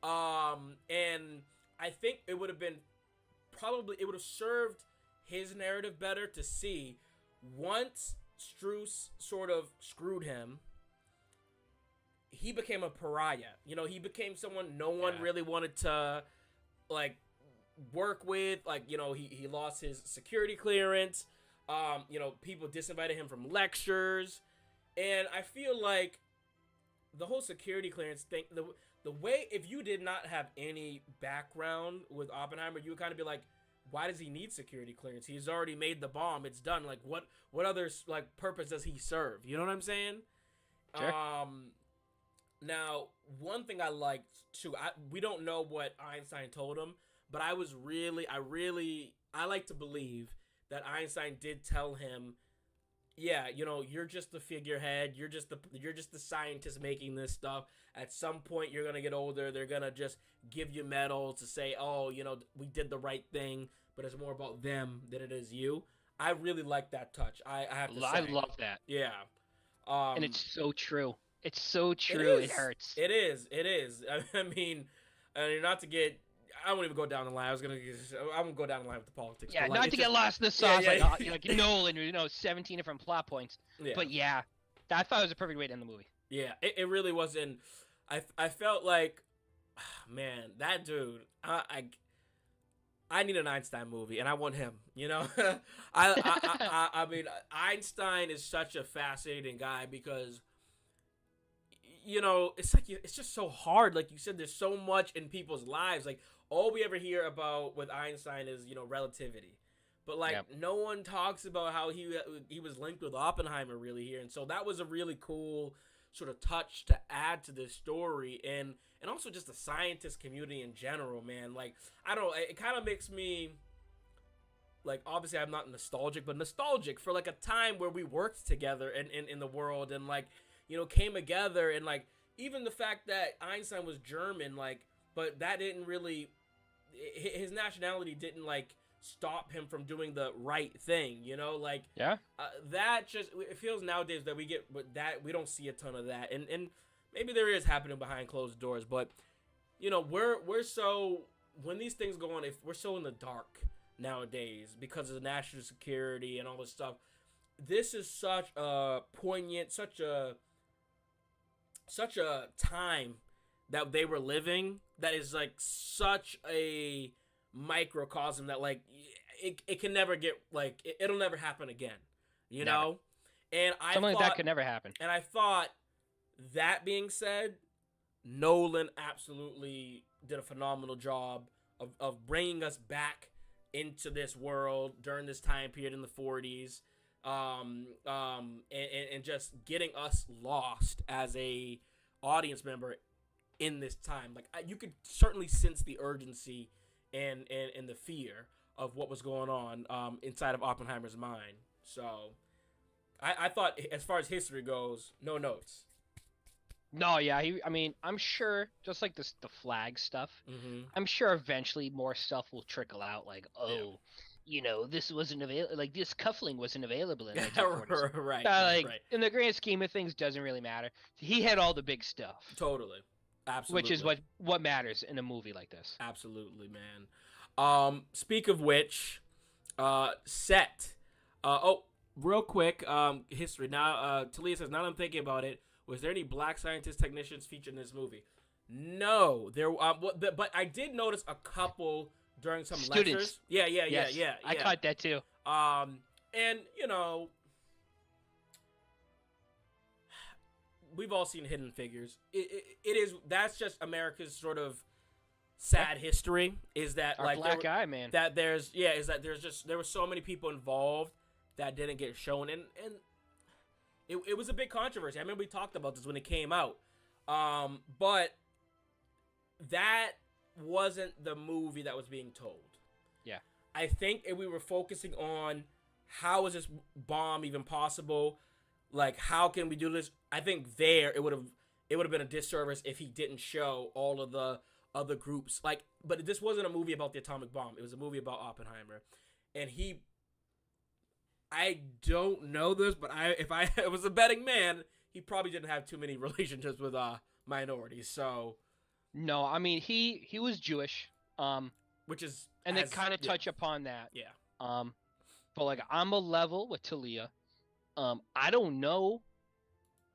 And I think it would have served his narrative better to see once Strauss sort of screwed him, he became a pariah. He became someone no one really wanted to like work with. Like, he lost his security clearance. People disinvited him from lectures. And I feel like the whole security clearance thing, the way, if you did not have any background with Oppenheimer, you would kind of be like, why does he need security clearance? He's already made the bomb. It's done. Like, what other like purpose does he serve? You know what I'm saying? Sure. Now, one thing I liked too, we don't know what Einstein told him, but I like to believe that Einstein did tell him, yeah, you're just the figurehead. You're just the scientist making this stuff. At some point, you're gonna get older. They're gonna just give you medals to say, oh, we did the right thing. But it's more about them than it is you. I really like that touch. I have to say. I love that. Yeah. And it's so true. It's so true. It hurts. It is. I mean, not to get. I won't even go down the line. I won't go down the line with the politics. Yeah, but, like, not it's to get just- lost in the sauce yeah. like Nolan, 17 different plot points. Yeah. But yeah, I thought it was a perfect way to end the movie. Yeah, it really was. And I felt like, man, that dude. I need an Einstein movie, and I want him. I mean, Einstein is such a fascinating guy because, it's just so hard. Like you said, there's so much in people's lives. Like, all we ever hear about with Einstein is relativity, but like no one talks about how he was linked with Oppenheimer really here, and so that was a really cool sort of touch to add to this story, and also just the scientist community in general, man. Like, I don't know, it kind of makes me, like, obviously I'm not nostalgic, but nostalgic for like a time where we worked together in the world, and like, came together, and like, even the fact that Einstein was German, like, but that didn't really, his nationality didn't like stop him from doing the right thing, like, that just, it feels nowadays that we don't see a ton of that, and maybe there is happening behind closed doors, but we're so, when these things go on, if we're so in the dark nowadays because of the national security and all this stuff, this is such a poignant, such a time that they were living that is like such a microcosm that like it can never get like it'll never happen again, know. And Something like that could never happen. And I thought, that being said, Nolan absolutely did a phenomenal job of bringing us back into this world during this time period in the 40s, and just getting us lost as a audience member in this time. Like you could certainly sense the urgency and the fear of what was going on inside of Oppenheimer's mind. So I thought, as far as history goes, no notes. No, yeah, I'm sure, just like the flag stuff, I'm sure eventually more stuff will trickle out, like, this wasn't available, like, this cuffling wasn't available in 1940s. Right. In the grand scheme of things, doesn't really matter. He had all the big stuff. Totally. Absolutely. Which is what matters in a movie like this. Absolutely, man. Speak of which, set. Real quick, history. Now, Talia says, now that I'm thinking about it, was there any black scientist technicians featured in this movie? No, there. But I did notice a couple during some lectures. Yeah. I caught that too. And we've all seen Hidden Figures. That's just America's sort of sad history. Is that our black eye, man? That there were so many people involved that didn't get shown, and it was a big controversy. I remember we talked about this when it came out. But that wasn't the movie that was being told. Yeah. I think if we were focusing on how is this bomb even possible, like how can we do this, I think it would have been a disservice if he didn't show all of the other groups. But this wasn't a movie about the atomic bomb. It was a movie about Oppenheimer. And I don't know this, but if I was a betting man, he probably didn't have too many relationships with minorities. So no, I mean he was Jewish, which is, and they kind of touch upon that. Yeah. But like I'm a level with Talia. I don't know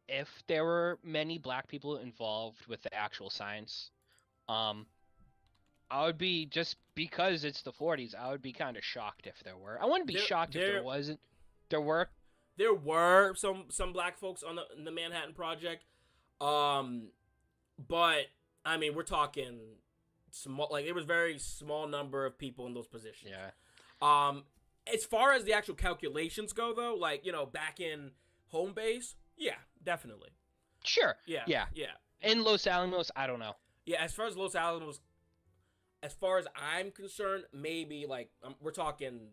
if there were many black people involved with the actual science. I would be, just because it's the 40s, I would be kind of shocked if there were. I wouldn't be shocked if there wasn't. There were some black folks on the Manhattan Project, but I mean we're talking small. Like it was very small number of people in those positions. Yeah. As far as the actual calculations go, though, like back in home base, yeah, definitely. Sure. Yeah. In Los Alamos, I don't know. Yeah, as far as Los Alamos, as far as I'm concerned, maybe like we're talking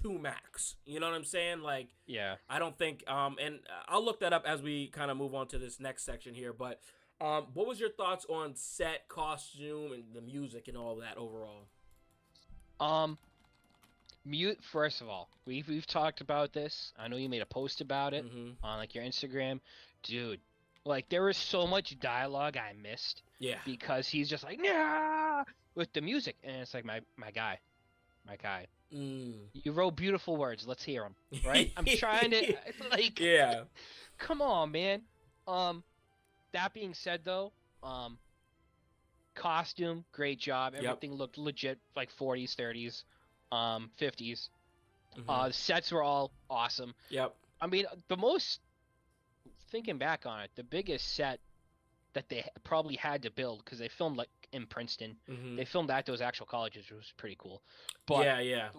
2 max. You know what I'm saying? Like, yeah, I don't think. And I'll look that up as we kind of move on to this next section here. But what was your thoughts on set, costume, and the music and all that overall? First of all, we've talked about this. I know you made a post about it on like your Instagram, dude. Like there was so much dialogue I missed. Yeah. Because he's just like, nah, with the music, and it's like my guy. You wrote beautiful words. Let's hear them. Right? I'm trying to like. Yeah. Come on, man. That being said, though, costume, great job. Everything looked legit, like 40s, 30s, 50s. The sets were all awesome. Yep. I mean, thinking back on it, the biggest set that they probably had to build, because they filmed like in Princeton, they filmed at those actual colleges, which was pretty cool. But yeah.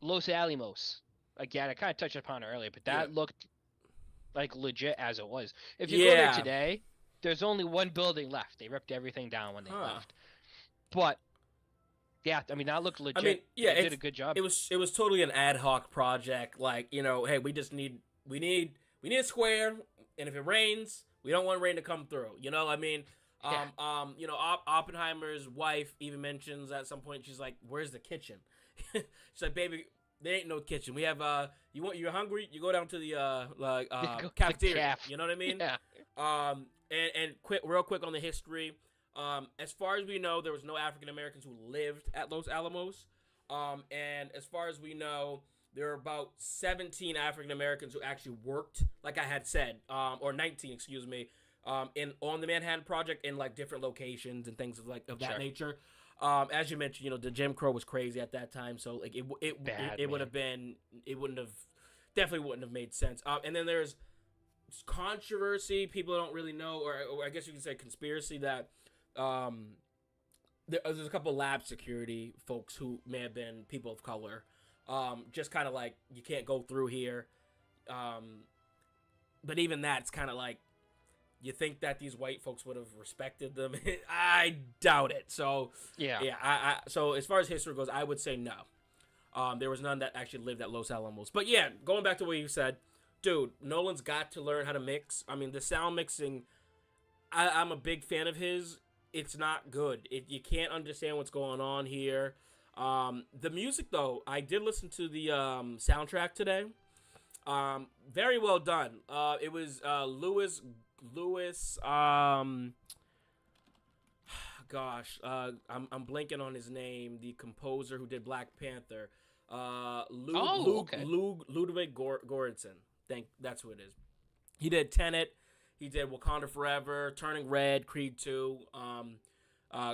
Los Alamos, again, I kind of touched upon it earlier, but that looked like legit as it was. If you go there today, there's only one building left. They ripped everything down when they left. But yeah, I mean that looked legit. I mean, yeah, they did a good job. It was totally an ad hoc project. Like hey, we need a square, and if it rains, we don't want rain to come through. I mean, Oppenheimer's wife even mentions at some point, she's like, "Where's the kitchen?" She's like, "Baby, there ain't no kitchen. We have you're hungry, you go down to the cafeteria." You know what I mean? Yeah. And real quick on the history. As far as we know, there was no African Americans who lived at Los Alamos. And as far as we know, there are about 17 African Americans who actually worked, like I had said, or 19, excuse me, on the Manhattan Project in like different locations and things of that nature. As you mentioned, the Jim Crow was crazy at that time, so like it definitely wouldn't have made sense. And then there's controversy, people don't really know, or I guess you could say conspiracy, that there's a couple lab security folks who may have been people of color. Just kind of like, you can't go through here. But even that's kind of like, you think that these white folks would have respected them? I doubt it. So yeah. So as far as history goes, I would say no. There was none that actually lived at Los Alamos. But yeah, going back to what you said, dude, Nolan's got to learn how to mix. I mean, the sound mixing, I'm a big fan of his. It's not good. You can't understand what's going on here. The music, though, I did listen to the soundtrack today. Very well done. It was Lewis. I'm blanking on his name. The composer who did Black Panther. Ludwig Göransson. That's who it is. He did Tenet. He did Wakanda Forever, Turning Red, Creed 2.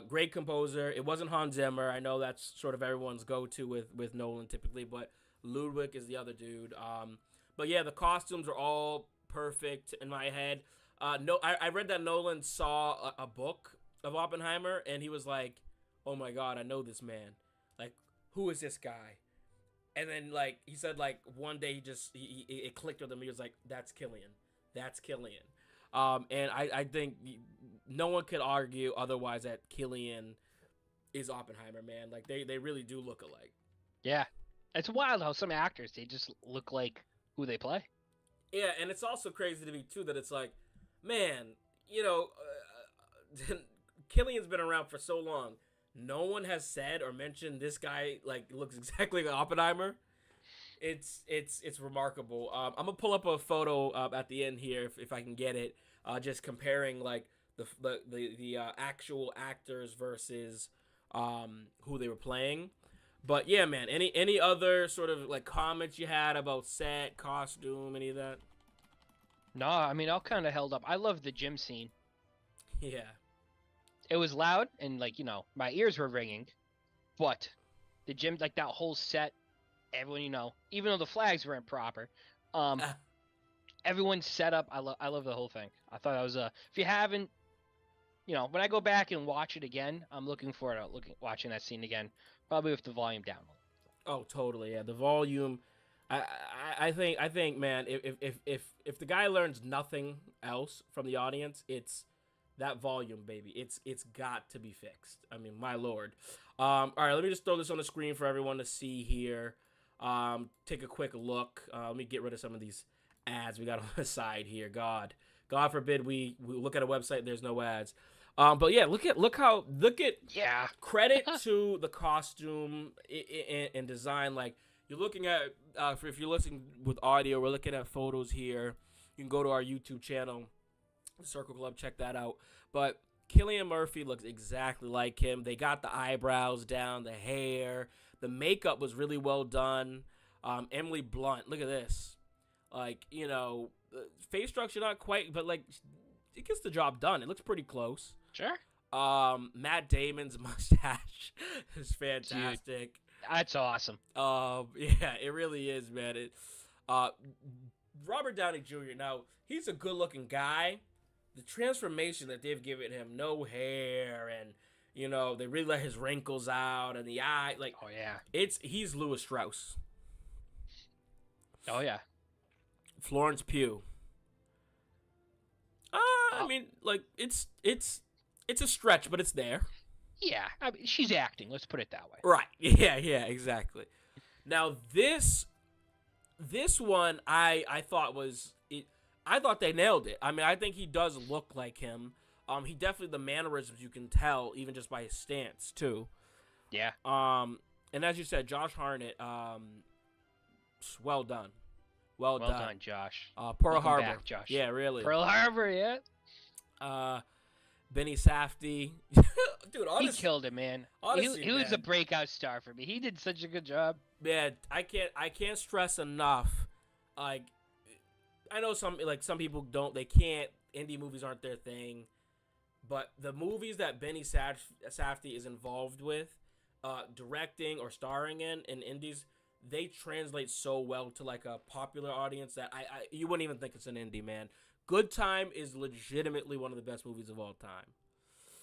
Great composer. It wasn't Hans Zimmer. I know that's sort of everyone's go-to with Nolan typically, but Ludwig is the other dude. But yeah, the costumes are all perfect in my head. I read that Nolan saw a book of Oppenheimer, and he was like, "Oh my God, I know this man. Like, who is this guy?" And then, like, he said, like, one day it clicked with him. He was like, "That's Killian. That's Killian." And I think no one could argue otherwise that Killian is Oppenheimer, man. Like, they really do look alike. Yeah. It's wild how some actors, they just look like who they play. Yeah, and it's also crazy to me, too, that it's like, man, you know, Killian's been around for so long. No one has said or mentioned this guy, like, looks exactly like Oppenheimer. It's remarkable. I'm gonna pull up a photo at the end here if I can get it. Just comparing like the actual actors versus who they were playing. But yeah, man. Any other sort of like comments you had about set, costume, any of that? No, I mean, all kind of held up. I love the gym scene. Yeah. It was loud and, like, you know, my ears were ringing, but the gym, like, that whole set, everyone, you know, even though the flags weren't proper, everyone's set up. I love the whole thing. I thought that was if you haven't, you know, when I go back and watch it again, I'm looking forward to watching that scene again, probably with the volume down. Oh, totally. Yeah, the volume. I think, man, if the guy learns nothing else from the audience, it's that volume, baby. It's got to be fixed. I mean, my lord. All right, let me just throw this on the screen for everyone to see here. Take a quick look. Let me get rid of some of these ads we got on the side here. God forbid we look at a website and there's no ads. But yeah, look at credit to the costume and design. Like, you're looking at if you're listening with audio, we're looking at photos here. You can go to our YouTube channel, Circle Club, check that out. But Cillian Murphy looks exactly like him. They got the eyebrows down, the hair, the makeup was really well done. Emily Blunt, look at this. Like, you know, face structure not quite, but like it gets the job done. It looks pretty close. Sure. Matt Damon's mustache is fantastic. Dude, that's awesome. Yeah, it really is, man. Robert Downey Jr. Now, he's a good-looking guy. The transformation that they've given him, no hair, and you know they really let his wrinkles out and the eye, like, oh yeah, he's Louis Strauss. Oh yeah, Florence Pugh. I mean, like it's a stretch, but it's there. Yeah, I mean, she's acting. Let's put it that way. Right. Yeah. Exactly. Now this one I thought was. I thought they nailed it. I mean, I think he does look like him. He definitely, the mannerisms you can tell even just by his stance too. Yeah. And as you said, Josh Hartnett, well done. Well done, Josh. Pearl Harbor. Back, Josh. Yeah, really. Pearl Harbor, yeah. Benny Safdie. Dude, honestly, he killed it, man. Honestly, he was a breakout star for me. He did such a good job. Man, I can't stress enough. Like, I know some people they can't. Indie movies aren't their thing, but the movies that Benny Safdie is involved with, directing or starring in indies, they translate so well to like a popular audience that you wouldn't even think it's an indie, man. Good Time is legitimately one of the best movies of all time.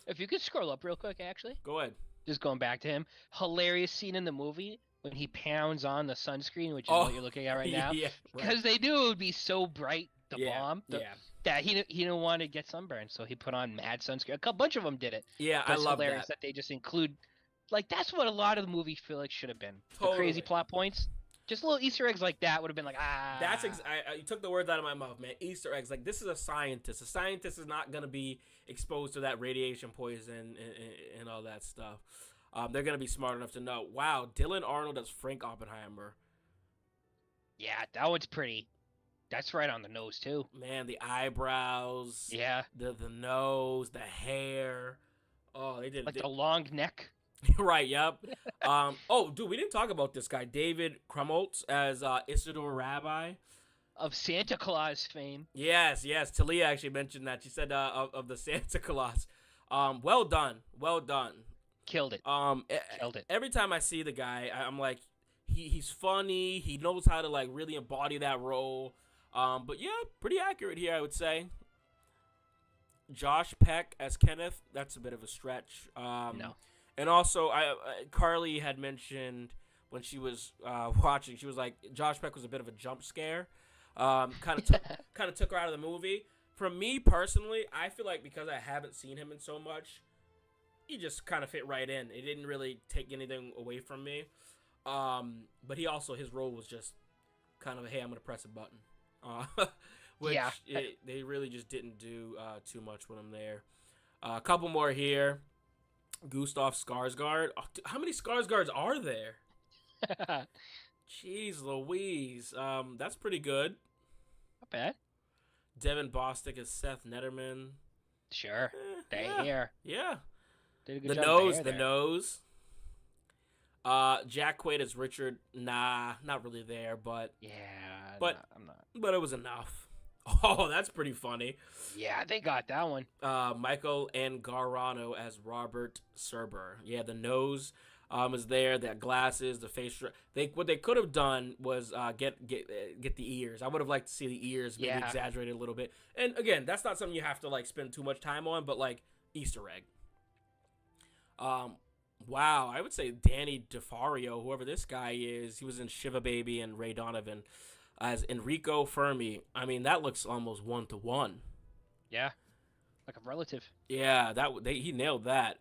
If you could scroll up real quick, actually. Go ahead. Just going back to him. Hilarious scene in the movie when he pounds on the sunscreen, which is Oh, what you're looking at right now. Yeah, Because they knew it would be so bright, the bomb, yeah. that he didn't want to get sunburned, so he put on mad sunscreen. A bunch of them did it. Yeah, But I it's love hilarious that they just include, like, that's what a lot of the movie feel like should have been. Totally. The crazy plot points. Just little Easter eggs like that would have been like, That's you took the words out of my mouth, man. Easter eggs. Like, this is a scientist. A scientist is not gonna be exposed to that radiation poison and all that stuff. They're gonna be smart enough to know. Wow, Dylan Arnold as Frank Oppenheimer. Yeah, that one's pretty. That's right on the nose too. Man, the eyebrows. Yeah. The nose, the hair. Oh, they did Like the long neck. Right, yep. Oh, dude, we didn't talk about this guy, David Krumholtz as Isidore Rabbi. Of Santa Claus fame. Yes. Talia actually mentioned that. She said of the Santa Claus. Well done. Killed it. Killed it. Every time I see the guy, I'm like, he's funny. He knows how to like really embody that role. But yeah, pretty accurate here, I would say. Josh Peck as Kenneth. That's a bit of a stretch. No. And also, Carly had mentioned when she was watching, she was like, Josh Peck was a bit of a jump scare. Kind of took her out of the movie. For me personally, I feel like because I haven't seen him in so much, he just kind of fit right in. It didn't really take anything away from me. But his role was just kind of, hey, I'm gonna press a button. Which they really just didn't do too much with him there. A couple more here. Gustav Skarsgård. Oh, how many Skarsgårds are there? Jeez Louise. That's pretty good. Not bad. Devin Bostic as Seth Netterman. Sure. Hair. Yeah. Did a good job. The nose. Jack Quaid as Richard. Nah, not really there, but I'm not. But it was enough. Oh, that's pretty funny. Yeah, they got that one. Michael Angarano as Robert Serber. Yeah, the nose is there. The glasses, the face. What they could have done was get the ears. I would have liked to see the ears maybe exaggerated a little bit. And again, that's not something you have to like spend too much time on, but like Easter egg. Wow, I would say Danny DeFario, whoever this guy is. He was in Shiva Baby and Ray Donovan. As Enrico Fermi. I mean, that looks almost 1-to-1. Yeah, like a relative. Yeah, he nailed that.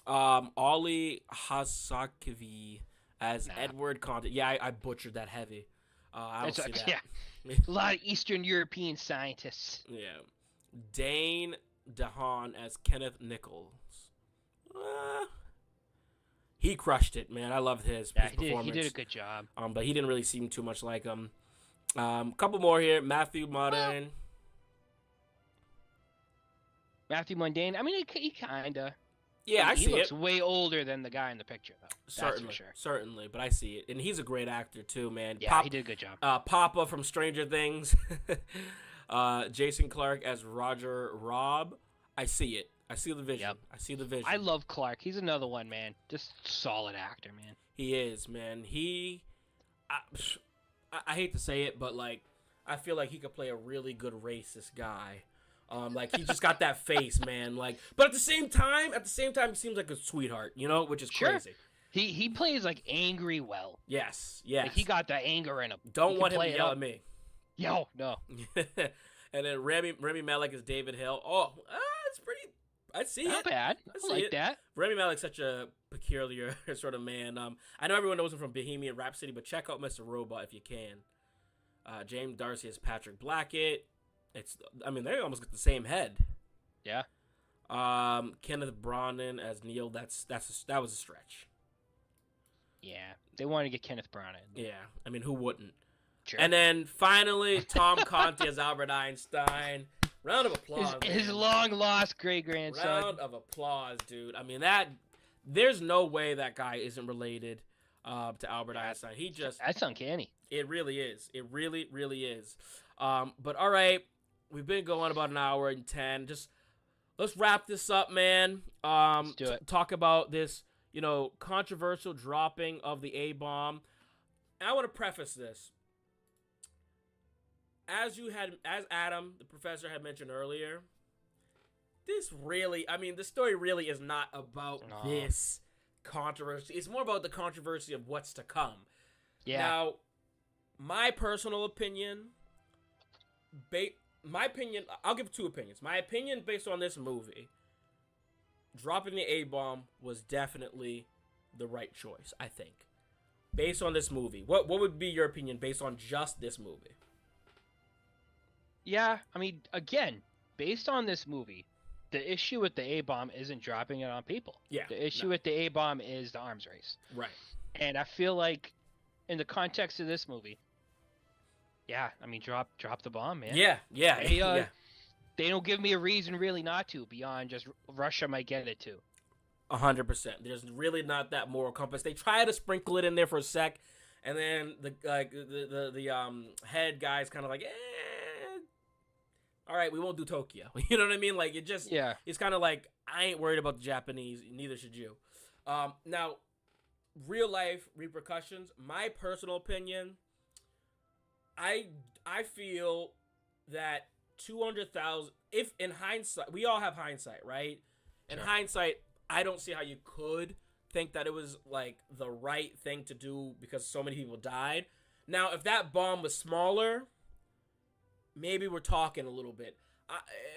Ollie Hasakivi as Edward Conte. Yeah, I butchered that heavy. I don't see that. Yeah, a lot of Eastern European scientists. Yeah. Dane DeHaan as Kenneth Nichols. He crushed it, man. I loved his performance. He did a good job. But he didn't really seem too much like him. Couple more here. Matthew Modine. Matthew Modine. I mean, he kinda. Yeah, I see it. He looks way older than the guy in the picture, though. That's for sure. Certainly, but I see it, and he's a great actor too, man. Yeah, he did a good job. Papa from Stranger Things. Jason Clarke as Roger Robb. I see it. I see the vision. Yep. I see the vision. I love Clark. He's another one, man. Just solid actor, man. He is, man. I hate to say it, but like, I feel like he could play a really good racist guy. Like he just got that face, man. Like, but at the same time, he seems like a sweetheart, you know, which is crazy. He plays like angry well. Yes. Like, he got that anger in him. Don't want him to yell at me. Yo, no. And then Remy Malek is David Hill. Oh, it's pretty. I see it. Not bad. I like that. Remy Malek's such a peculiar sort of man. I know everyone knows him from Bohemian Rhapsody, but check out Mr. Robot if you can. James Darcy as Patrick Blackett. They almost get the same head. Yeah. Kenneth Branagh as Neil. That was a stretch. Yeah, they wanted to get Kenneth Branagh. Yeah, I mean, who wouldn't? Sure. And then finally, Tom Conti as Albert Einstein. Round of applause. His long-lost great-grandson. Round of applause, dude. I mean, there's no way that guy isn't related to Albert Einstein. That's uncanny. It really is. It really, really is. But all right, we've been going about an hour and 10. Just let's wrap this up, man. Let's do it. Talk about this, controversial dropping of the A-bomb. And I want to preface this. As Adam, the professor, had mentioned earlier, the story really is not about this controversy. It's more about the controversy of what's to come. Yeah. Now, my personal opinion, I'll give two opinions. My opinion based on this movie, dropping the A-bomb was definitely the right choice, I think. Based on this movie. What would be your opinion based on just this movie? Yeah, I mean, again, based on this movie, the issue with the A-bomb isn't dropping it on people. Yeah. The issue with the A-bomb is the arms race. Right. And I feel like, in the context of this movie, yeah, I mean, drop the bomb, man. Yeah. They don't give me a reason really not to, beyond just Russia might get it too. 100%. There's really not that moral compass. They try to sprinkle it in there for a sec, and then the head guy's kind of like, all right, we won't do Tokyo. You know what I mean? Like, it just, it's kind of like, I ain't worried about the Japanese, neither should you. Now, real life repercussions, my personal opinion, I feel that 200,000, if in hindsight, we all have hindsight, right? In hindsight, I don't see how you could think that it was like the right thing to do because so many people died. Now, if that bomb was smaller, maybe we're talking a little bit.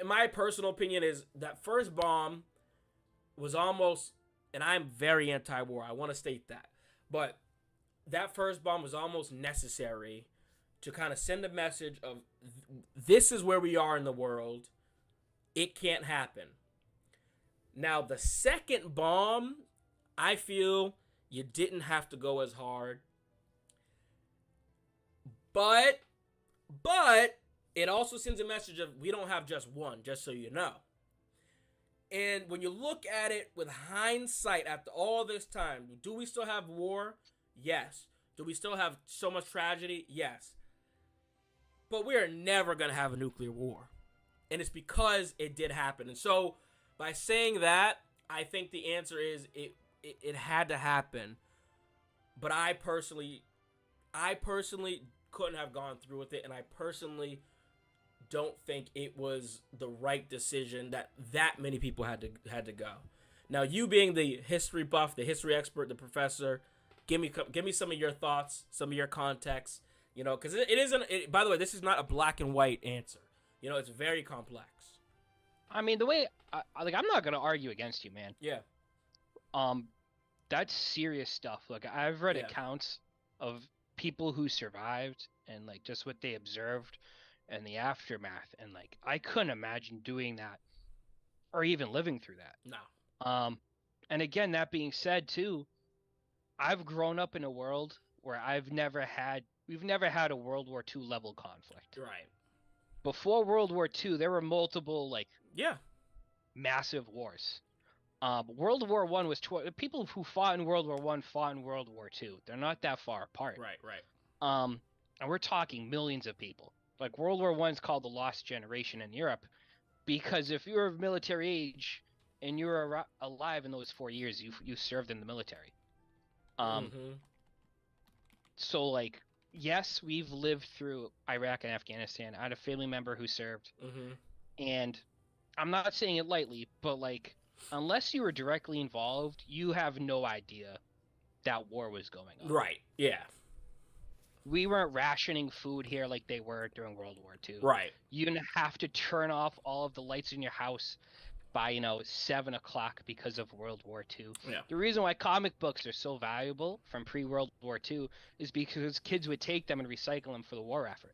My personal opinion is that first bomb was almost, and I'm very anti-war, I want to state that, but that first bomb was almost necessary to kind of send a message of this is where we are in the world. It can't happen. Now, the second bomb, I feel you didn't have to go as hard. But it also sends a message of we don't have just one, just so you know. And when you look at it with hindsight after all this time, do we still have war? Yes. Do we still have so much tragedy? Yes. But we are never going to have a nuclear war. And it's because it did happen. And so by saying that, I think the answer is it had to happen. But I personally couldn't have gone through with it, and I personally don't think it was the right decision that many people had to go. Now, you being the history buff, the history expert, the professor, give me some of your thoughts, some of your context, you know, because it isn't. By the way, this is not a black and white answer. You know, it's very complex. I mean, the way I'm not gonna argue against you, man. Yeah. That's serious stuff. Like, I've read accounts of people who survived and like just what they observed and the aftermath, and like I couldn't imagine doing that or even living through that. No. And again, that being said too, I've grown up in a world where we've never had a World War II level conflict. Right. Before World War II, there were multiple massive wars. World War I was people who fought in World War I fought in World War II. They're not that far apart. Right. And we're talking millions of people. Like, World War I is called the Lost Generation in Europe because if you were of military age and you were alive in those 4 years, you served in the military. So, like, yes, we've lived through Iraq and Afghanistan. I had a family member who served. And I'm not saying it lightly, but, like, unless you were directly involved, you have no idea that war was going on. Right, yeah. We weren't rationing food here like they were during World War II. Right. You didn't have to turn off all of the lights in your house by, 7 o'clock because of World War II. Yeah. The reason why comic books are so valuable from pre-World War II is because kids would take them and recycle them for the war effort.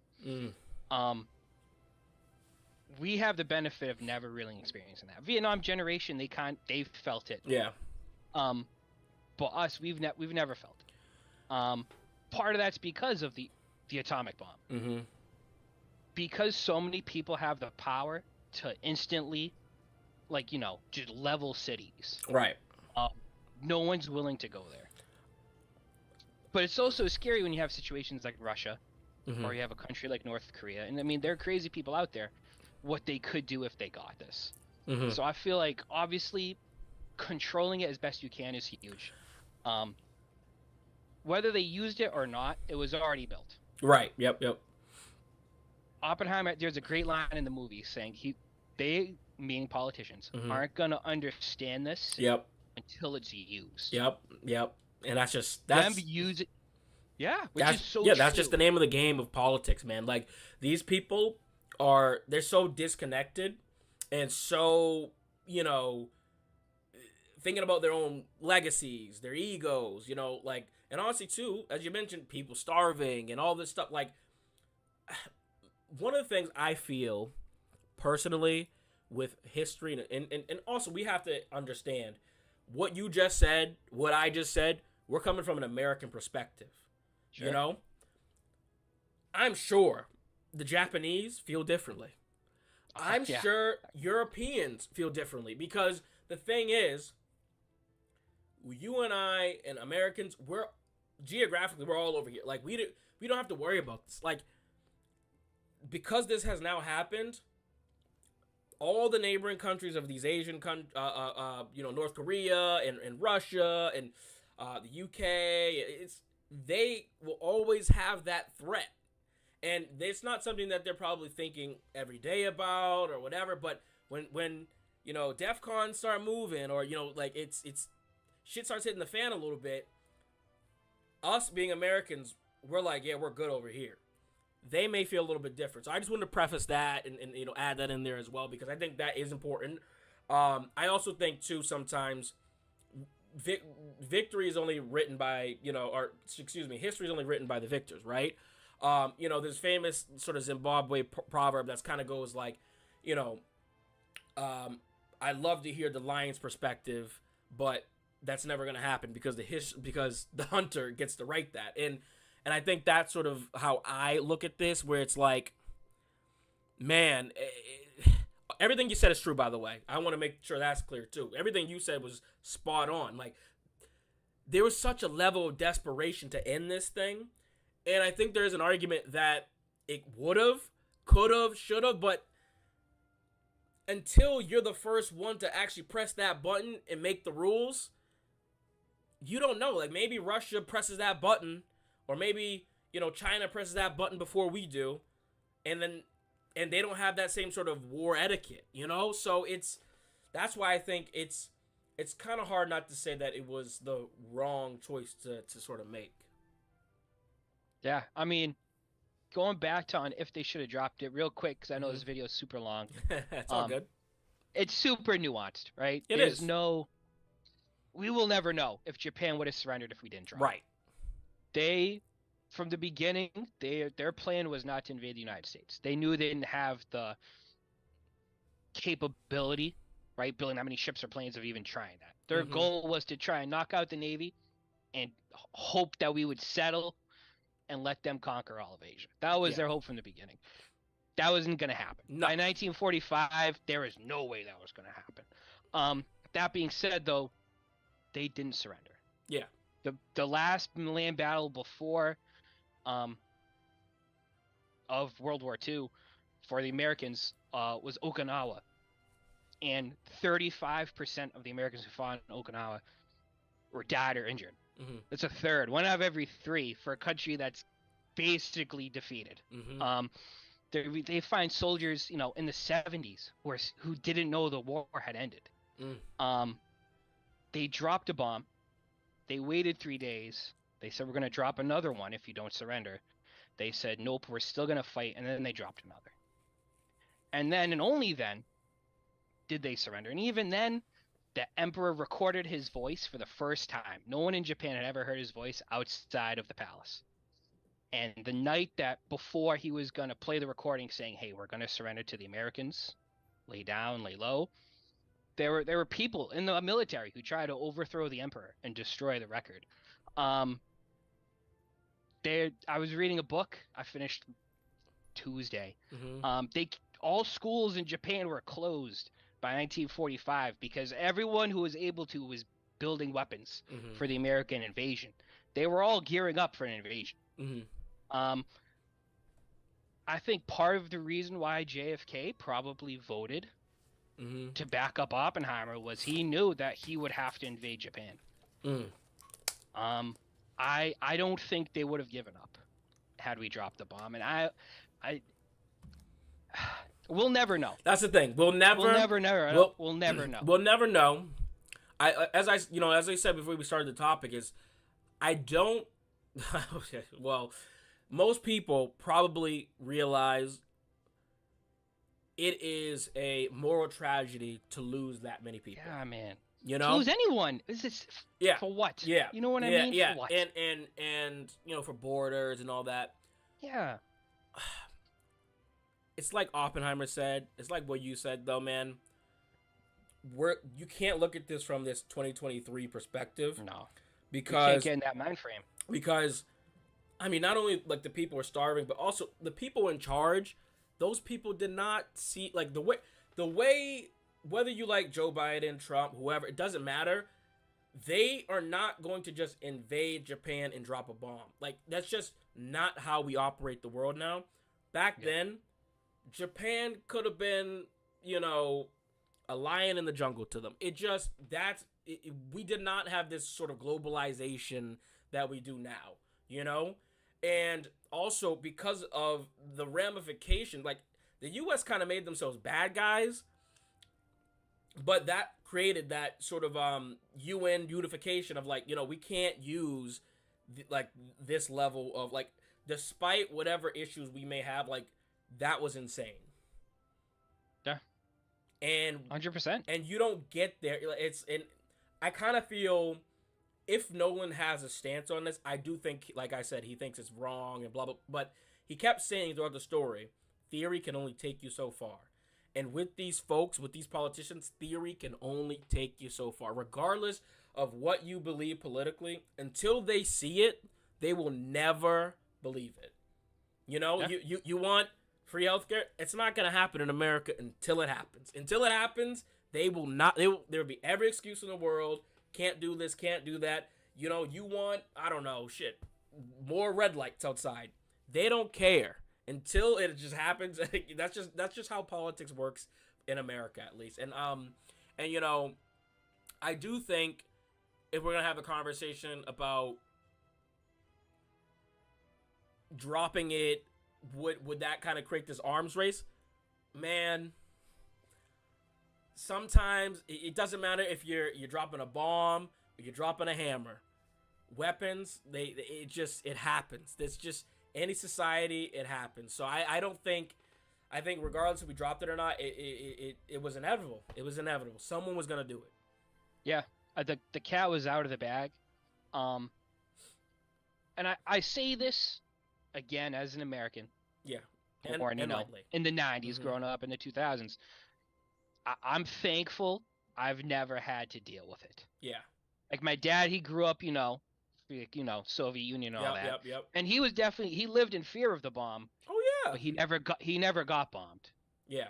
We have the benefit of never really experiencing that. Vietnam generation, they felt it. Yeah. But us, we've never felt it. Part of that's because of the atomic bomb. Because so many people have the power to instantly, just level cities. Right. No one's willing to go there. But it's also scary when you have situations like Russia, or you have a country like North Korea. And I mean, there are crazy people out there. What they could do if they got this. So I feel like, obviously, controlling it as best you can is huge. Whether they used it or not, it was already built. Right. Yep. Oppenheimer, there's a great line in the movie saying they, meaning politicians, Mm-hmm. aren't gonna understand this Yep. until it's used. Yep. Yep. And Them use it, yeah, which is so that's just true. the name of the game of politics, man. Like these people they're so disconnected and so, you know, thinking about their own legacies, their egos, you know, like, and honestly too, as you mentioned, people starving and all this stuff. Like, one of the things I feel personally with history, and also we have to understand what you just said, what I just said, we're coming from an American perspective. Sure. You know? I'm sure the Japanese feel differently. I'm sure Europeans feel differently because the thing is, you and I and Americans, we're geographically we're all over here. Like we don't have to worry about this. Like because this has now happened, all the neighboring countries of these Asian North Korea and Russia and the UK, they will always have that threat. And it's not something that they're probably thinking every day about or whatever, but when you know, DEFCON start moving or, you know, like it's shit starts hitting the fan a little bit, us being Americans, we're like, yeah, we're good over here. They may feel a little bit different. So I just wanted to preface that and you know, add that in there as well because I think that is important. I also think too sometimes victory is only written by, you know, or excuse me, history is only written by the victors, right? You know, there's famous sort of Zimbabwe proverb that's kind of goes like, you know, I love to hear the lion's perspective, but that's never going to happen because the hunter gets to write that. And I think that's sort of how I look at this, where it's like, man, everything you said is true, by the way. I want to make sure that's clear, too. Everything you said was spot on. Like, there was such a level of desperation to end this thing. And I think there's an argument that it would have, could have, should have, but until you're the first one to actually press that button and make the rules, you don't know. Like, maybe Russia presses that button, or maybe, you know, China presses that button before we do, and they don't have that same sort of war etiquette, you know? So that's why I think it's kind of hard not to say that it was the wrong choice to sort of make. Yeah, I mean, going back to on if they should have dropped it real quick, because I know this video is super long. It's all good. It's super nuanced, right? There's we will never know if Japan would have surrendered if we didn't drop. Right. They, from the beginning, their plan was not to invade the United States. They knew they didn't have the capability, right, building that many ships or planes of even trying that. Their goal was to try and knock out the Navy and hope that we would settle and let them conquer all of Asia. That was their hope from the beginning. That wasn't going to happen. No. By 1945, there is no way that was going to happen. That being said, though, they didn't surrender. Yeah. The last land battle before of World War II for the Americans was Okinawa. And 35% of the Americans who fought in Okinawa were died or injured. Mm-hmm. It's a third. 1 out of every 3 for a country that's basically defeated. Mm-hmm. They find soldiers, you know, in the 70s who didn't know the war had ended. They dropped a bomb. They waited 3 days. They said, we're going to drop another one if you don't surrender. They said, nope, we're still going to fight. And then they dropped another. And then, and only then, did they surrender. And even then, the emperor recorded his voice for the first time. No one in Japan had ever heard his voice outside of the palace. And the night that before he was going to play the recording saying, hey, we're going to surrender to the Americans, lay down, lay low, there were people in the military who tried to overthrow the emperor and destroy the record. I was reading a book. I finished Tuesday. Mm-hmm. All schools in Japan were closed by 1945 because everyone who was able to was building weapons for the American invasion. They were all gearing up for an invasion. Mm-hmm. I think part of the reason why JFK probably voted to back up Oppenheimer was he knew that he would have to invade Japan. I don't think they would have given up had we dropped the bomb. And We'll never know. That's the thing. We'll never know. We'll never know. We'll never know. As I said before we started the topic, is I don't. Well, most people probably realize it is a moral tragedy to lose that many people. Yeah, man. You know, to lose anyone. Is this for what? Yeah. You know what I mean? Yeah. For what? And for borders and all that. Yeah. It's like Oppenheimer said. It's like what you said, though, man. You can't look at this from this 2023 perspective. No. Because you can't get in that mind frame. Because, I mean, not only like the people are starving, but also the people in charge. Those people did not see like the way. Whether you like Joe Biden, Trump, whoever, it doesn't matter. They are not going to just invade Japan and drop a bomb. Like, that's just not how we operate the world now. Back then, Japan could have been, a lion in the jungle to them. We did not have this sort of globalization that we do now, And also, because of the ramification, like, the U.S. kind of made themselves bad guys. But that created that sort of UN unification of like, we can't use this level of like, despite whatever issues we may have, like that was insane. Yeah. And 100%. And you don't get there. I kind of feel if Nolan has a stance on this, I do think, like I said, he thinks it's wrong and blah, blah. But he kept saying throughout the story, theory can only take you so far. And with these folks, with these politicians, theory can only take you so far. Regardless of what you believe politically, until they see it, they will never believe it. You want free healthcare? It's not going to happen in America until it happens. Until it happens, they will not. There will be every excuse in the world. Can't do this, can't do that. You want, I don't know, more red lights outside. They don't care. Until it just happens, that's just how politics works in America, at least. And I do think if we're gonna have a conversation about dropping it, would that kind of create this arms race? Man, sometimes it doesn't matter if you're dropping a bomb or you're dropping a hammer. Weapons, it happens. It's just any society, it happens. So I think regardless if we dropped it or not, it was inevitable. It was inevitable. Someone was gonna do it. Yeah, the cat was out of the bag. And I say this again as an American. Yeah. Born, in the 90s, growing up in the 2000s. I'm thankful I've never had to deal with it. Yeah. Like my dad, he grew up, Soviet Union and all that. Yep. And he was he lived in fear of the bomb. Oh yeah. But he never got bombed. Yeah.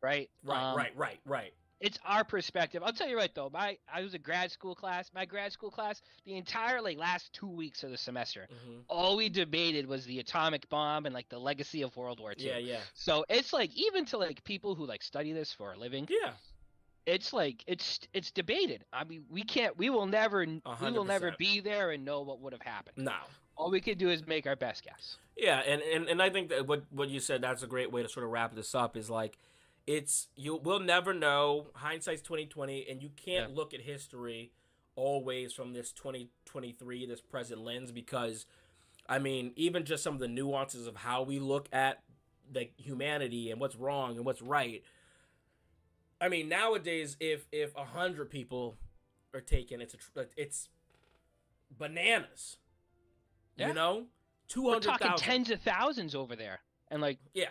Right? Right. It's our perspective. I'll tell you right though, I was a grad school class. My grad school class, the entire last 2 weeks of the semester, all we debated was the atomic bomb and the legacy of World War II. Yeah. So it's even to people who study this for a living. Yeah. It's it's debated. I mean, we will never 100%. be there and know what would have happened. No. All we can do is make our best guess. Yeah, and I think that what you said, that's a great way to sort of wrap this up, is we'll never know. Hindsight's 2020, and you can't look at history always from this 2023, this present lens, because I mean, even just some of the nuances of how we look at humanity and what's wrong and what's right. I mean, nowadays, if 100 people are taken, it's bananas. Yeah. 200,000. We're talking tens of thousands over there, and yeah,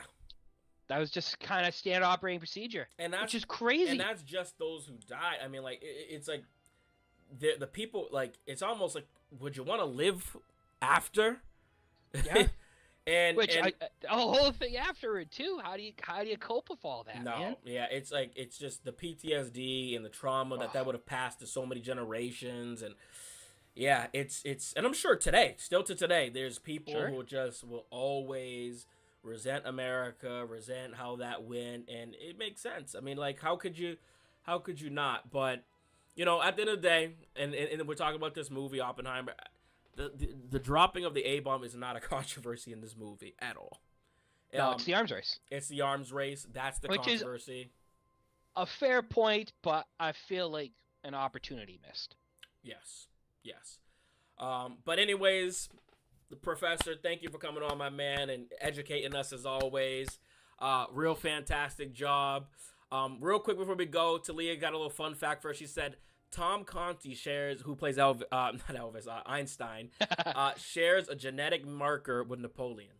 that was just kind of standard operating procedure, which is crazy. And that's just those who died. I mean, it's the people, it's almost like, would you want to live after? Yeah. And a whole thing afterward too. How do you cope with all that? No, man? Yeah, it's just the PTSD and the trauma that would have passed to so many generations, and yeah, it's and I'm sure still to today, there's people who just will always resent America, resent how that went, and it makes sense. I mean, how could you not? But at the end of the day, and we're talking about this movie Oppenheimer. The dropping of the A-bomb is not a controversy in this movie at all. No, it's the arms race. It's the arms race. That's the Which controversy. Is a fair point, but I feel like an opportunity missed. Yes. But anyways, the professor, thank you for coming on, my man, and educating us as always. Real fantastic job. Real quick before we go, Talia got a little fun fact for her. She said Tom Conti who plays Einstein, shares a genetic marker with Napoleon.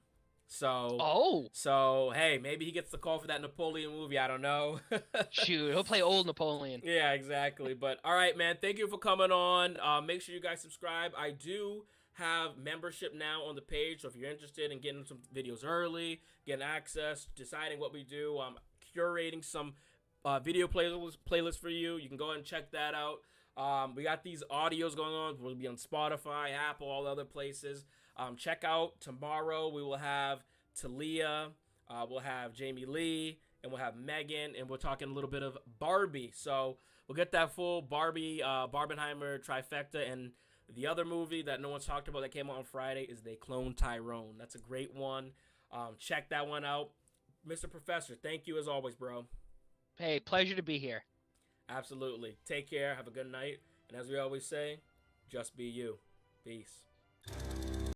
So hey, maybe he gets the call for that Napoleon movie. I don't know. Shoot, he'll play old Napoleon. Yeah, exactly. But all right, man. Thank you for coming on. Make sure you guys subscribe. I do have membership now on the page, so if you're interested in getting some videos early, getting access, deciding what we do, I'm curating some video playlists for you. You can go ahead and check that out. We got these audios going on. We'll be on Spotify, Apple, all the other places. Check out tomorrow. We will have Talia, we'll have Jamie Lee, and we'll have Megan, and we're talking a little bit of Barbie. So we'll get that full Barbie, Barbenheimer trifecta, and the other movie that no one's talked about that came out on Friday is They Clone Tyrone. That's a great one. Check that one out. Mr. Professor, thank you as always, bro. Hey, pleasure to be here. Absolutely. Take care. Have a good night. And as we always say, just be you. Peace.